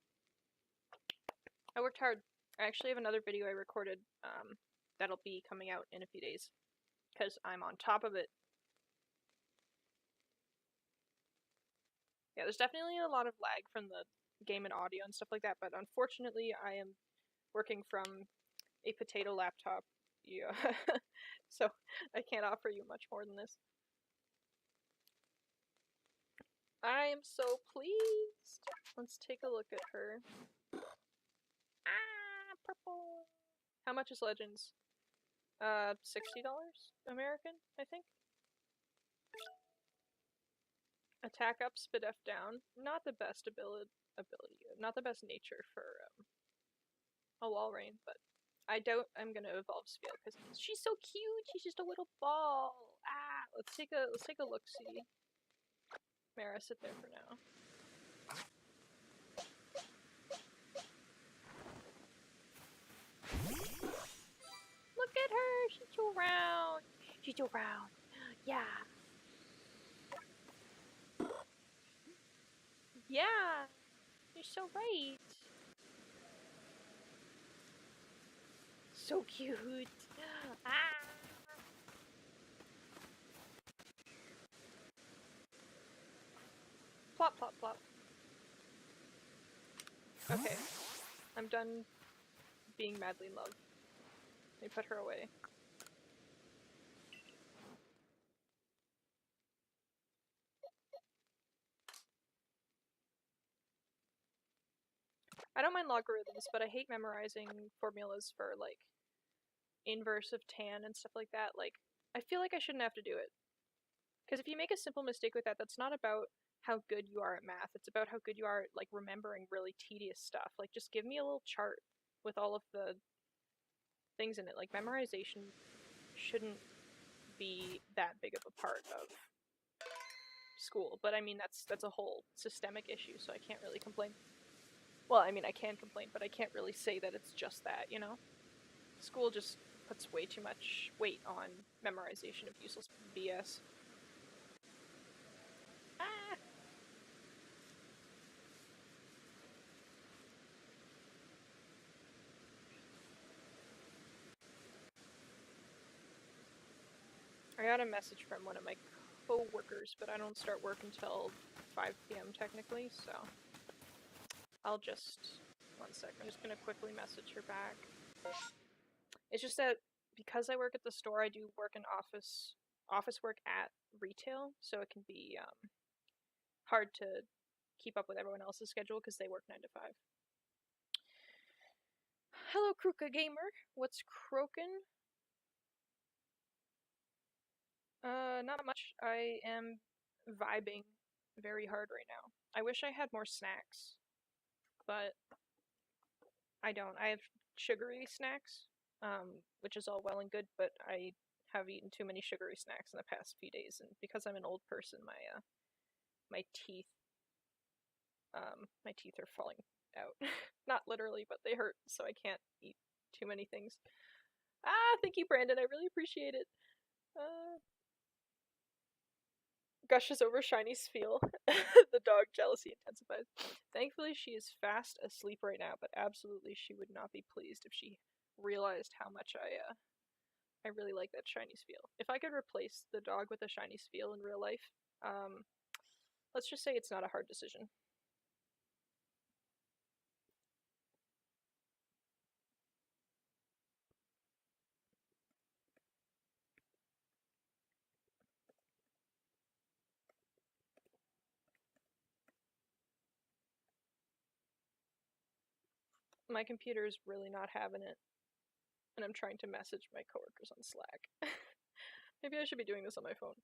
I worked hard. I actually have another video I recorded that'll be coming out in a few days because I'm on top of it. Yeah, there's definitely a lot of lag from the game and audio and stuff like that, but unfortunately I am working from a potato laptop. Yeah. So I can't offer you much more than this. I am so pleased. Let's take a look at her. Ah, purple. How much is Legends? $60 American, I think. Attack up, spit F down. Not the best ability, not the best nature for a Walrein, but I doubt I'm gonna evolve Spheal because she's so cute. She's just a little ball. Ah, let's take a look see. Mara, sit there for now. Look at her. She's too round. She's too round. Yeah. Yeah. You're so right. So cute. Ah. Plop, plop, plop. Okay. I'm done being madly in love. Let me put her away. I don't mind logarithms, but I hate memorizing formulas for, like, inverse of tan and stuff like that. Like, I feel like I shouldn't have to do it. Because if you make a simple mistake with that, that's not about how good you are at math. It's about how good you are at, like, remembering really tedious stuff. Like, just give me a little chart with all of the things in it. Like, memorization shouldn't be that big of a part of school. But I mean, that's a whole systemic issue, so I can't really complain. Well, I mean, I can complain, but I can't really say that it's just that, you know? School just puts way too much weight on memorization of useless BS. Ah! I got a message from one of my co-workers, but I don't start work until 5 p.m. technically, so I'll just... One sec, I'm just gonna quickly message her back. It's just that because I work at the store, I do work in office work at retail, so it can be hard to keep up with everyone else's schedule because they work 9 to 5. Hello, Kruka Gamer. What's croakin'? Not much. I am vibing very hard right now. I wish I had more snacks, but I don't. I have sugary snacks, which is all well and good, but I have eaten too many sugary snacks in the past few days, and because I'm an old person, my teeth are falling out. Not literally, but they hurt, so I can't eat too many things. Ah, thank you, Brandon. I really appreciate it. Gushes over Shiny's feel. The dog jealousy intensifies. Thankfully, she is fast asleep right now, but absolutely she would not be pleased if she realized how much I really like that Shiny's feel. If I could replace the dog with a Shiny's feel in real life, let's just say it's not a hard decision. My computer is really not having it, and I'm trying to message my coworkers on Slack. Maybe I should be doing this on my phone.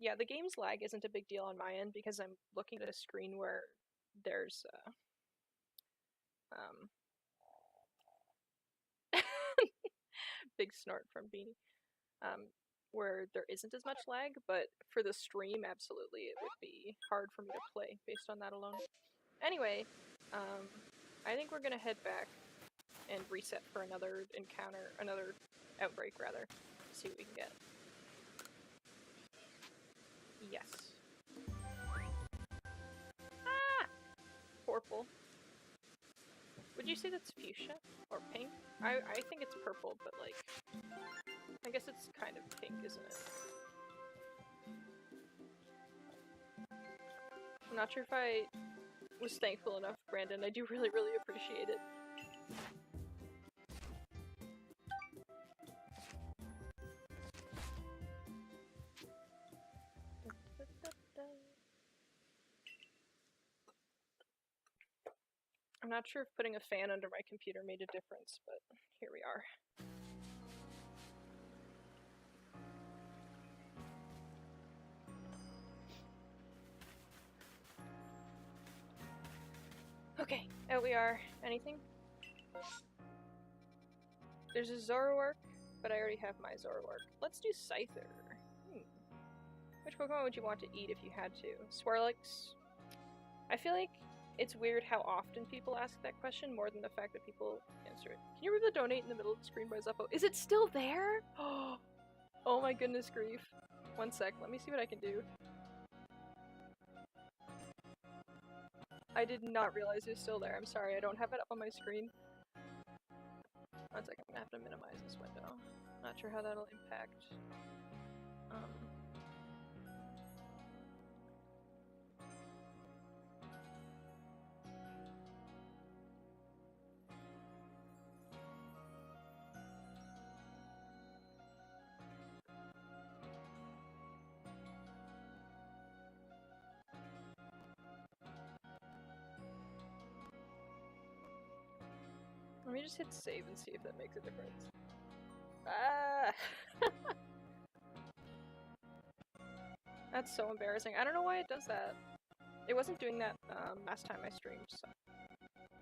Yeah, the game's lag isn't a big deal on my end because I'm looking at a screen where there's big snort from Beanie, where there isn't as much lag, but for the stream, absolutely, it would be hard for me to play based on that alone. Anyway, I think we're gonna head back and reset for another outbreak rather, see what we can get. Yes. Ah! Purple. Would you say that's fuchsia? Or pink? I think it's purple, but like, I guess it's kind of pink, isn't it? I'm not sure if I was thankful enough, Brandon. I do really, really appreciate it. I'm not sure if putting a fan under my computer made a difference, but here we are. Okay, out we are. Anything? There's a Zoroark, but I already have my Zoroark. Let's do Scyther. Which Pokemon would you want to eat if you had to? Swirlix? I feel like it's weird how often people ask that question more than the fact that people answer it. Can you remove the donate in the middle of the screen by Zuppo? Is it still there? Oh my goodness grief. One sec, let me see what I can do. I did not realize it was still there. I'm sorry, I don't have it up on my screen. One sec, I'm gonna have to minimize this window. Not sure how that'll impact. Let me just hit save and see if that makes a difference. Ah! That's so embarrassing. I don't know why it does that. It wasn't doing that last time I streamed, so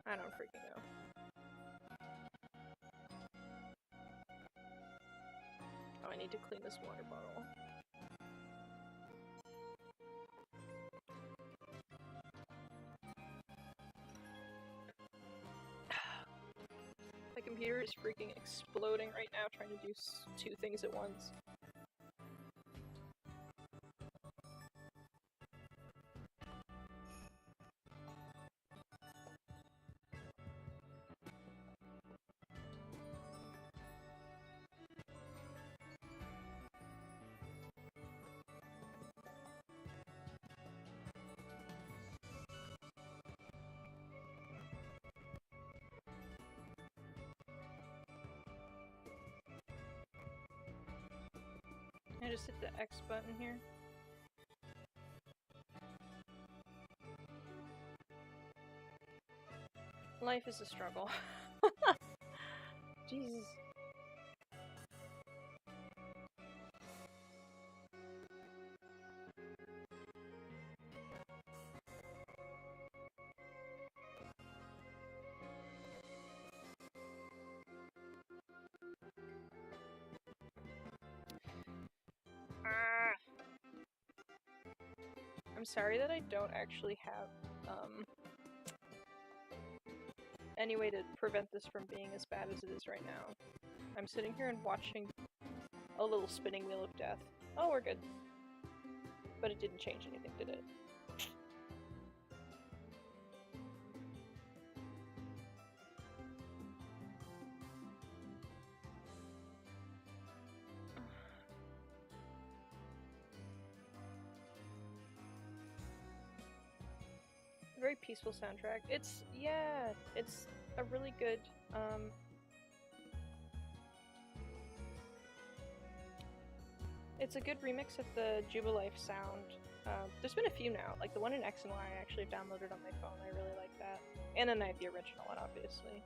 I don't freaking know. Oh, I need to clean this water bottle. My computer is freaking exploding right now trying to do two things at once. I just hit the X button here. Life is a struggle. Jesus. I'm sorry that I don't actually have any way to prevent this from being as bad as it is right now. I'm sitting here and watching a little spinning wheel of death. Oh, we're good. But it didn't change anything, did it? Very peaceful soundtrack. It's a really good, it's a good remix of the Jubilife sound. There's been a few now, like the one in X and Y I actually downloaded on my phone. I really like that. And then I have the original one, obviously.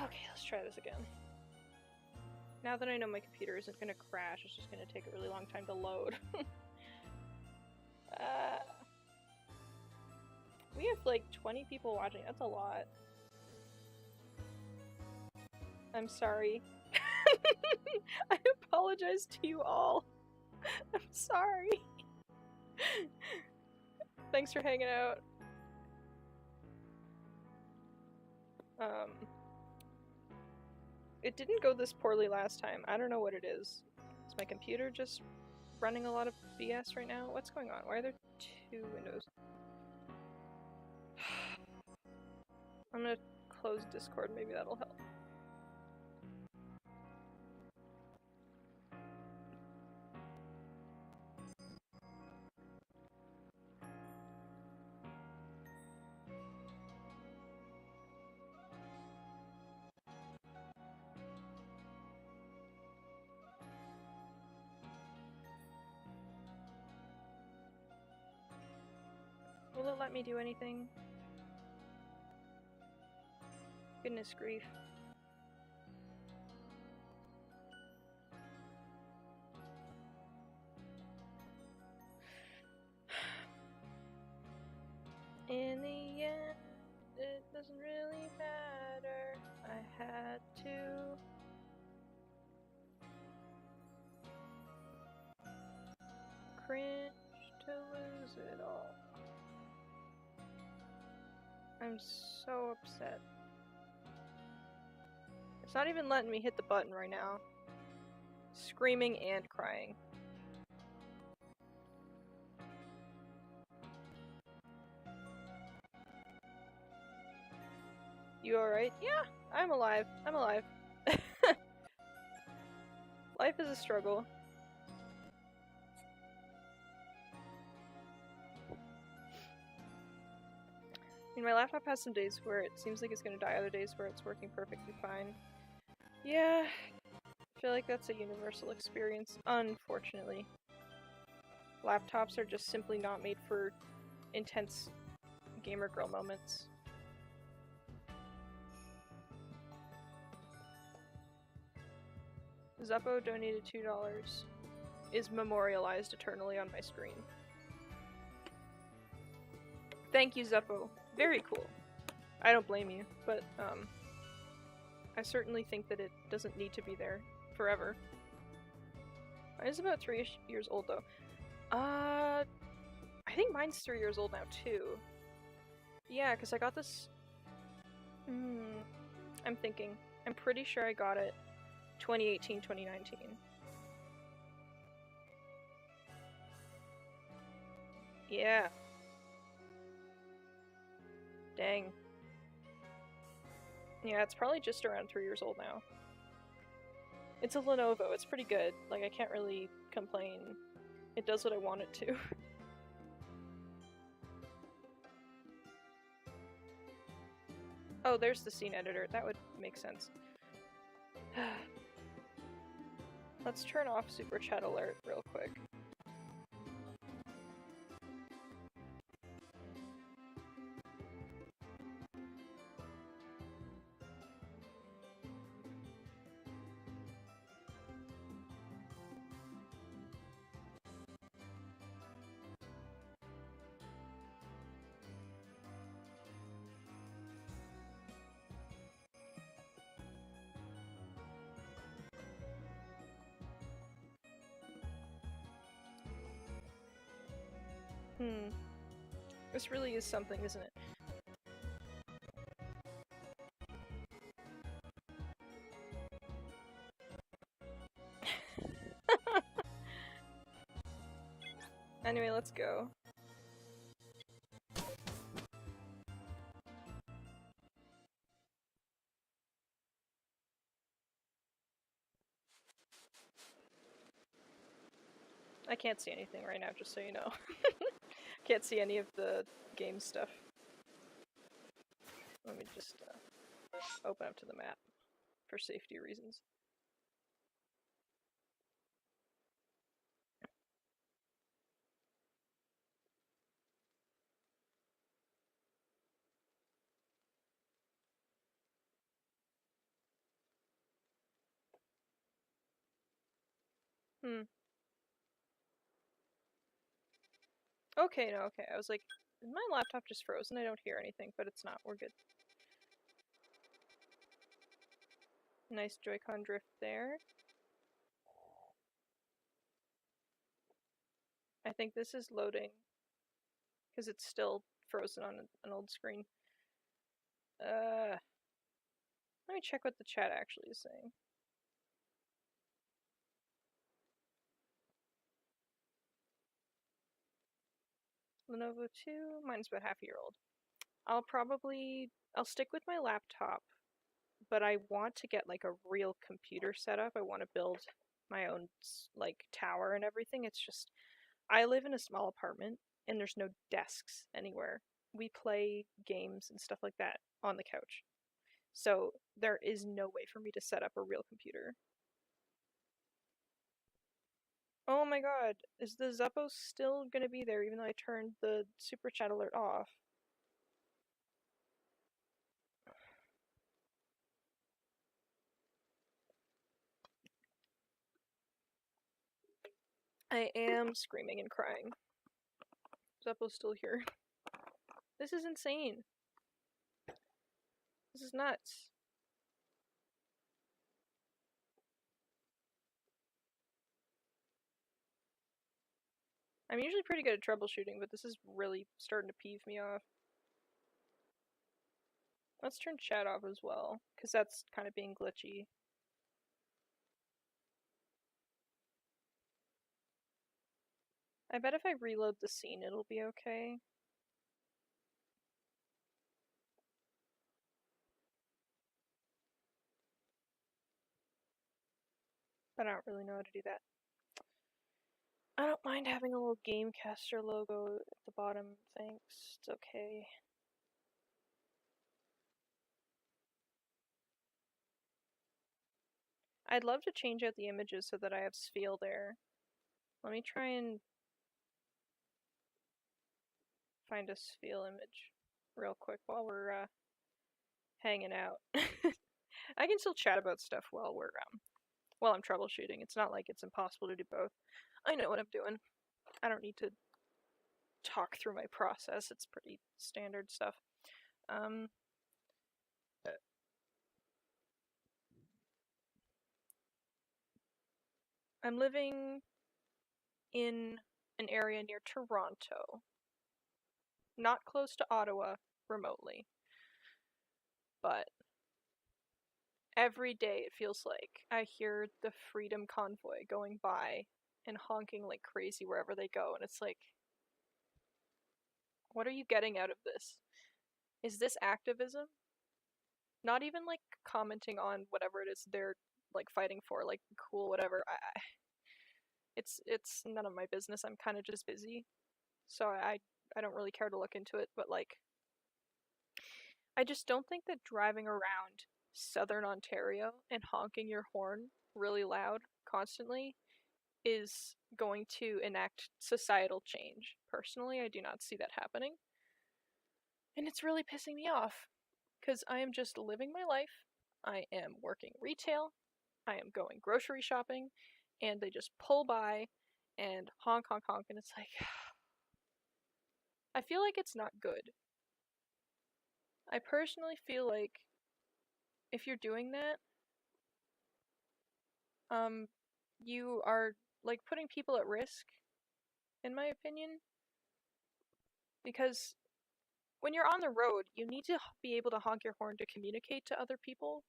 Okay, let's try this again. Now that I know my computer isn't gonna crash, it's just gonna take a really long time to load. We have like 20 people watching. That's a lot. I'm sorry. I apologize to you all. I'm sorry. Thanks for hanging out. It didn't go this poorly last time. I don't know what it is. Is my computer just running a lot of BS right now? What's going on? Why are there two windows? I'm gonna close Discord, maybe that'll help. Will it let me do anything? Goodness grief. In the end, it doesn't really matter. I had to. Cringe to lose it all. I'm so upset. It's not even letting me hit the button right now. Screaming and crying. You alright? Yeah, I'm alive. I'm alive. Life is a struggle. I mean, my laptop has some days where it seems like it's gonna die, other days where it's working perfectly fine. Yeah, I feel like that's a universal experience, unfortunately. Laptops are just simply not made for intense gamer girl moments. Zuppo donated $2. Is memorialized eternally on my screen. Thank you, Zuppo. Very cool. I don't blame you, but I certainly think that it doesn't need to be there forever. Mine's about 3 years old though. I think mine's 3 years old now too. Yeah, because I got this. I'm thinking. I'm pretty sure I got it 2018, 2019. Yeah. Dang. Yeah, it's probably just around 3 years old now. It's a Lenovo, it's pretty good. Like, I can't really complain. It does what I want it to. Oh, there's the scene editor. That would make sense. Let's turn off Super Chat Alert real quick. This really is something, isn't it? Anyway, let's go. I can't see anything right now, just so you know. Can't see any of the game stuff. Let me just open up to the map for safety reasons. Okay, no, okay. I was like, is my laptop just frozen? I don't hear anything, but it's not. We're good. Nice Joy-Con drift there. I think this is loading because it's still frozen on an old screen. Let me check what the chat actually is saying. Lenovo 2, mine's about half a year old. I'll stick with my laptop, but I want to get like a real computer setup. I want to build my own like tower and everything. It's just, I live in a small apartment and there's no desks anywhere. We play games and stuff like that on the couch. So there is no way for me to set up a real computer. Oh my god, is the Zuppo still gonna be there even though I turned the super chat alert off? I am screaming and crying. Zuppo's still here. This is insane. This is nuts. I'm usually pretty good at troubleshooting, but this is really starting to peeve me off. Let's turn chat off as well, because that's kind of being glitchy. I bet if I reload the scene, it'll be okay. But I don't really know how to do that. I don't mind having a little Gamecaster logo at the bottom, thanks. It's okay. I'd love to change out the images so that I have Sfeel there. Let me try and find a Sfeel image real quick while we're hanging out. I can still chat about stuff while we're Well, I'm troubleshooting. It's not like it's impossible to do both. I know what I'm doing. I don't need to talk through my process. It's pretty standard stuff. Um, I'm living in an area near Toronto, not close to Ottawa remotely, but every day it feels like I hear the Freedom Convoy going by and honking like crazy wherever they go, and it's like, what are you getting out of this? Is this activism? Not even like commenting on whatever it is they're like fighting for, like cool, whatever. It's none of my business. I'm kind of just busy, so I don't really care to look into it. But like, I just don't think that driving around southern Ontario and honking your horn really loud constantly is going to enact societal change. Personally, I do not see that happening. And it's really pissing me off because I am just living my life. I am working retail. I am going grocery shopping. And they just pull by and honk, honk, honk. And it's like, I feel like it's not good. I personally feel like if you're doing that, you are like putting people at risk, in my opinion, because when you're on the road, you need to be able to honk your horn to communicate to other people.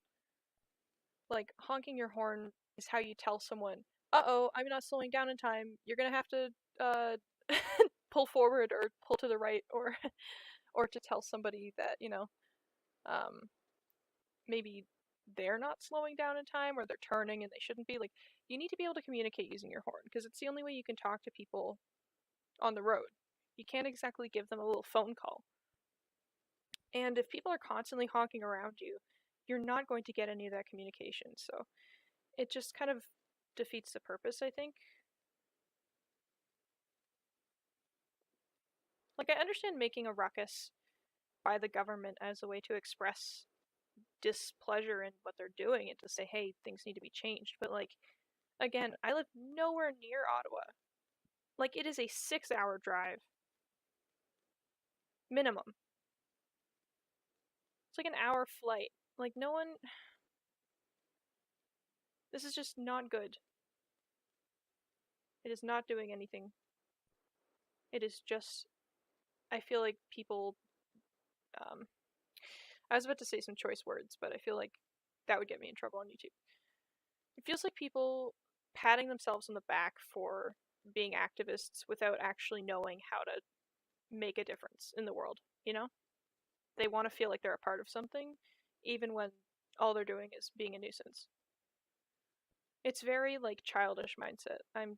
Like, honking your horn is how you tell someone, uh-oh, I'm not slowing down in time. You're gonna have to, pull forward or pull to the right, or, or to tell somebody that, um, maybe they're not slowing down in time or they're turning and they shouldn't be. Like, you need to be able to communicate using your horn because it's the only way you can talk to people on the road. You can't exactly give them a little phone call. And if people are constantly honking around you, you're not going to get any of that communication. So it just kind of defeats the purpose, I think. Like, I understand making a ruckus by the government as a way to express displeasure in what they're doing and to say, hey, things need to be changed. But, like, again, I live nowhere near Ottawa. Like, it is a 6-hour drive. Minimum. It's like an hour flight. Like, no one. This is just not good. It is not doing anything. It is just. I feel like people. Um, I was about to say some choice words, but I feel like that would get me in trouble on YouTube. It feels like people patting themselves on the back for being activists without actually knowing how to make a difference in the world, you know? They want to feel like they're a part of something, even when all they're doing is being a nuisance. It's very, like, childish mindset. I'm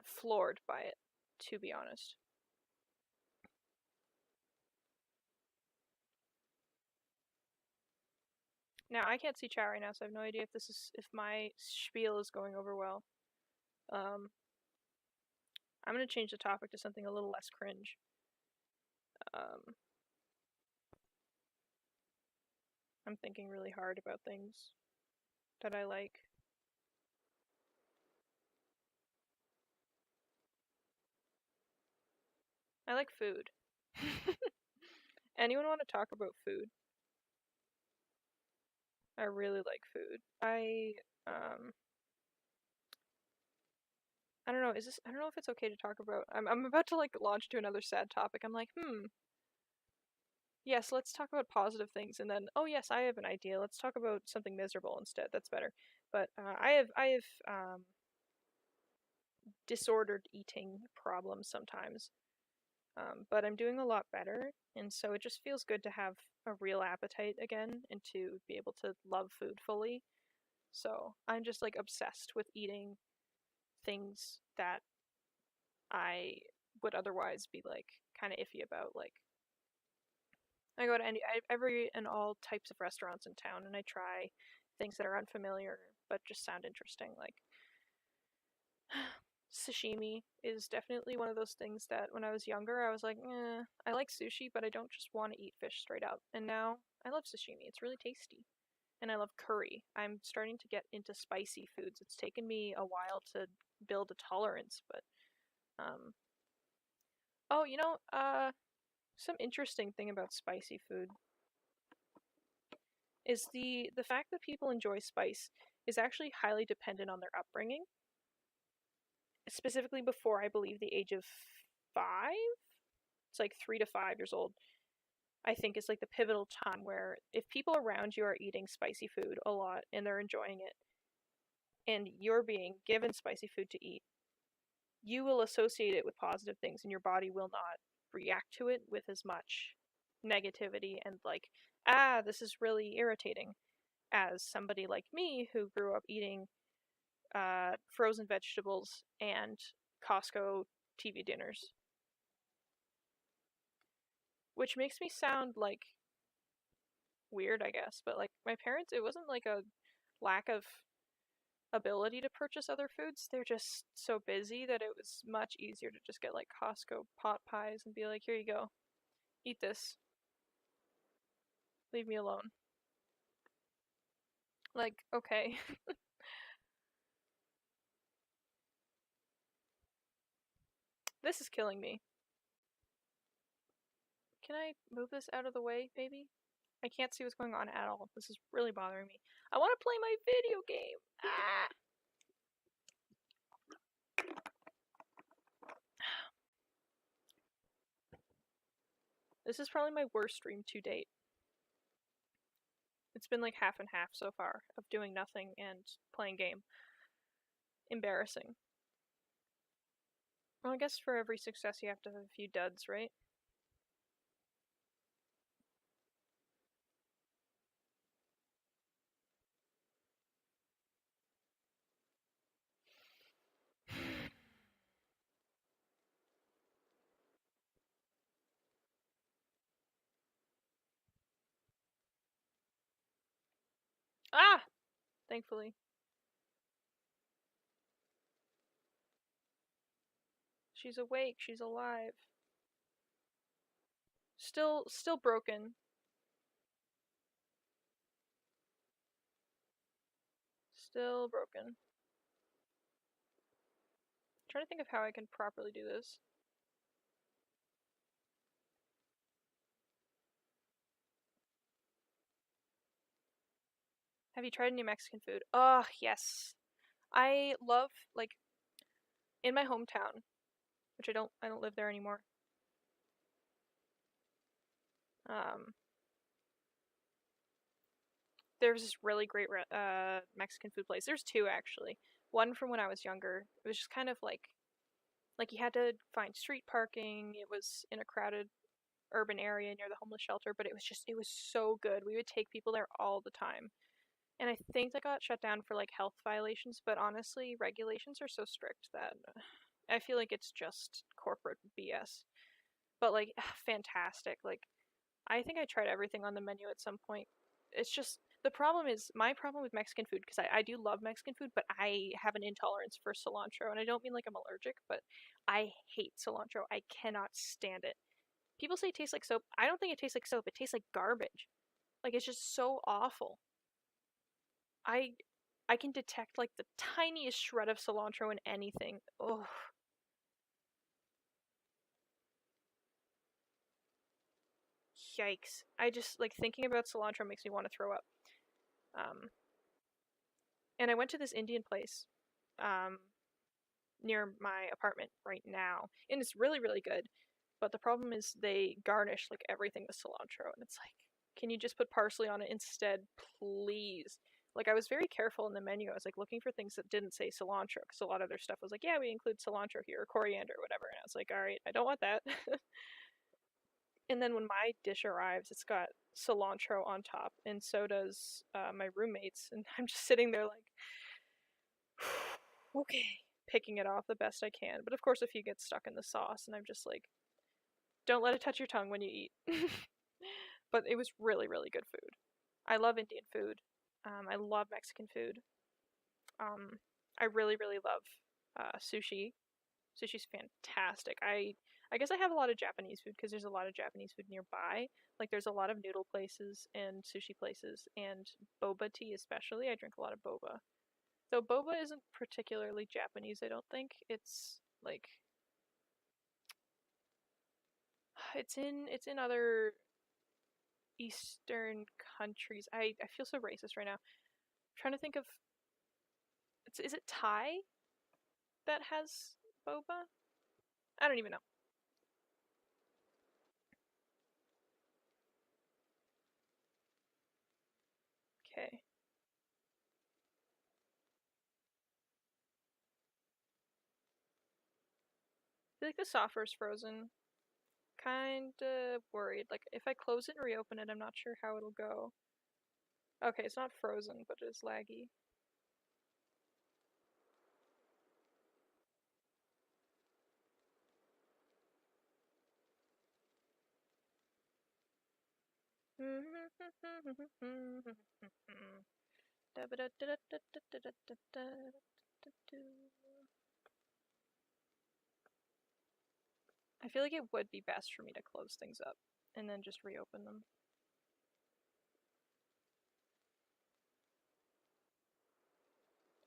floored by it, to be honest. Now, I can't see chat right now, so I have no idea if my spiel is going over well. I'm gonna change the topic to something a little less cringe. Um, I'm thinking really hard about things that I like. I like food. Anyone want to talk about food? I really like food. Um I don't know, I don't know if it's okay to talk about. I'm about to like launch to another sad topic. I'm like, yes, let's talk about positive things and then oh yes, I have an idea. Let's talk about something miserable instead. That's better. But I have disordered eating problems sometimes. But I'm doing a lot better, and so it just feels good to have a real appetite again and to be able to love food fully. So I'm just like obsessed with eating things that I would otherwise be like kind of iffy about. Like, I go to every and all types of restaurants in town, and I try things that are unfamiliar but just sound interesting. Like, sashimi is definitely one of those things that when I was younger, I was like, I like sushi, but I don't just want to eat fish straight up. And now I love sashimi. It's really tasty. and I love curry. I'm starting to get into spicy foods. It's taken me a while to build a tolerance, but um oh, some interesting thing about spicy food is the fact that people enjoy spice is actually highly dependent on their upbringing, specifically before I believe the age of 5. It's like 3 to 5 years old. I think is like the pivotal time where if people around you are eating spicy food a lot and they're enjoying it, and you're being given spicy food to eat, you will associate it with positive things, and your body will not react to it with as much negativity and like, this is really irritating, as somebody like me who grew up eating frozen vegetables and Costco TV dinners. Which makes me sound like weird, I guess, but like my parents, it wasn't like a lack of ability to purchase other foods. They're just so busy that it was much easier to just get like Costco pot pies and be like, here you go, eat this, leave me alone. Like, okay. This is killing me. Can I move this out of the way, maybe? I can't see what's going on at all. This is really bothering me. I want to play my video game. Ah! This is probably my worst stream to date. It's been like half and half so far of doing nothing and playing game. Embarrassing. Well, I guess for every success you have to have a few duds, right? Ah! Thankfully. She's awake, she's alive. Still broken. Still broken. I'm trying to think of how I can properly do this. Have you tried any Mexican food? Oh, yes. I love, like, in my hometown, which I don't live there anymore. Um, there's this really great Mexican food place. There's two actually. One from when I was younger. It was just kind of like you had to find street parking. It was in a crowded urban area near the homeless shelter, but it was so good. We would take people there all the time. And I think that got shut down for like health violations, but honestly, regulations are so strict that I feel like it's just corporate BS. But like fantastic. Like I think I tried everything on the menu at some point. It's just the problem is my problem with Mexican food because I do love Mexican food, but I have an intolerance for cilantro, and I don't mean like I'm allergic, but I hate cilantro. I cannot stand it. People say it tastes like soap. I don't think it tastes like soap. It tastes like garbage. Like it's just so awful. I I can detect like the tiniest shred of cilantro in anything. Oh, yikes. I just like thinking about cilantro makes me want to throw up. Um, and I went to this Indian place um, near my apartment right now, and it's really, really good. But the problem is they garnish like everything with cilantro, and it's like, can you just put parsley on it instead, please? Like I was very careful in the menu. I was like looking for things that didn't say cilantro because a lot of their stuff was like, yeah, we include cilantro here or coriander or whatever. And I was like, all right, I don't want that. And then when my dish arrives, it's got cilantro on top, and so does my roommates. And I'm just sitting there like, okay, picking it off the best I can. But of course, a few get stuck in the sauce, and I'm just like, don't let it touch your tongue when you eat. But it was really, really good food. I love Indian food. I love Mexican food. Um, I really, really love sushi. Sushi's fantastic. I guess I have a lot of Japanese food because there's a lot of Japanese food nearby. Like there's a lot of noodle places and sushi places and boba tea especially. I drink a lot of boba. Though boba isn't particularly Japanese, I don't think. It's like it's in other Eastern countries. I feel so racist right now. I'm trying to think of is it Thai that has boba? I don't even know. Okay. I feel like the software is frozen. Kinda worried. Like if I close it and reopen it, I'm not sure how it'll go. Okay, it's not frozen, but it's laggy. I feel like it would be best for me to close things up and then just reopen them.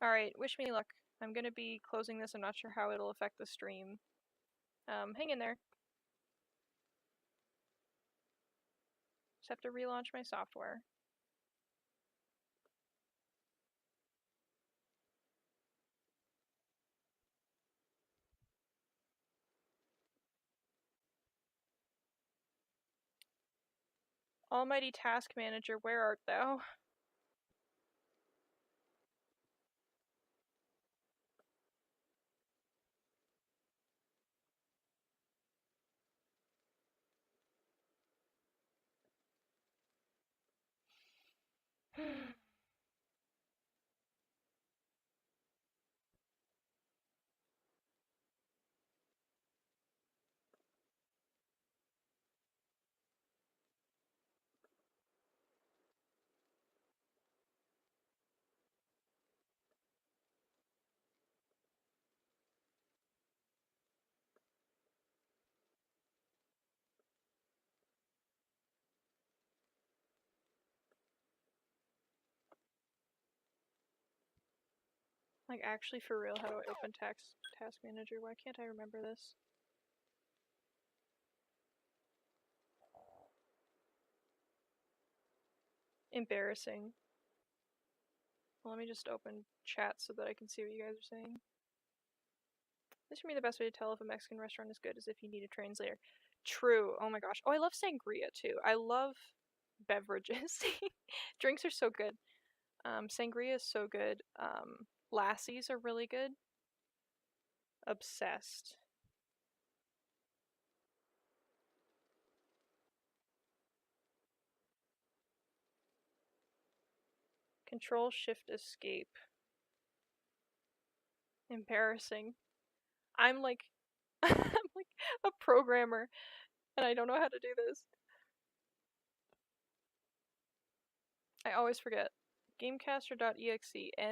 Alright, wish me luck. I'm gonna be closing this. I'm not sure how it'll affect the stream. Hang in there. Just have to relaunch my software. Almighty Task Manager, where art thou? Like, actually, for real, how do I open Task Manager? Why can't I remember this? Embarrassing. Well, let me just open chat so that I can see what you guys are saying. This for me the best way to tell if a Mexican restaurant is good is if you need a translator. True. Oh my gosh. Oh, I love sangria too. I love beverages. Drinks are so good. Sangria is so good. Lassies are really good. Obsessed. Control Shift Escape. Embarrassing. I'm like I'm like a programmer and I don't know how to do this. I always forget. Gamecaster.exe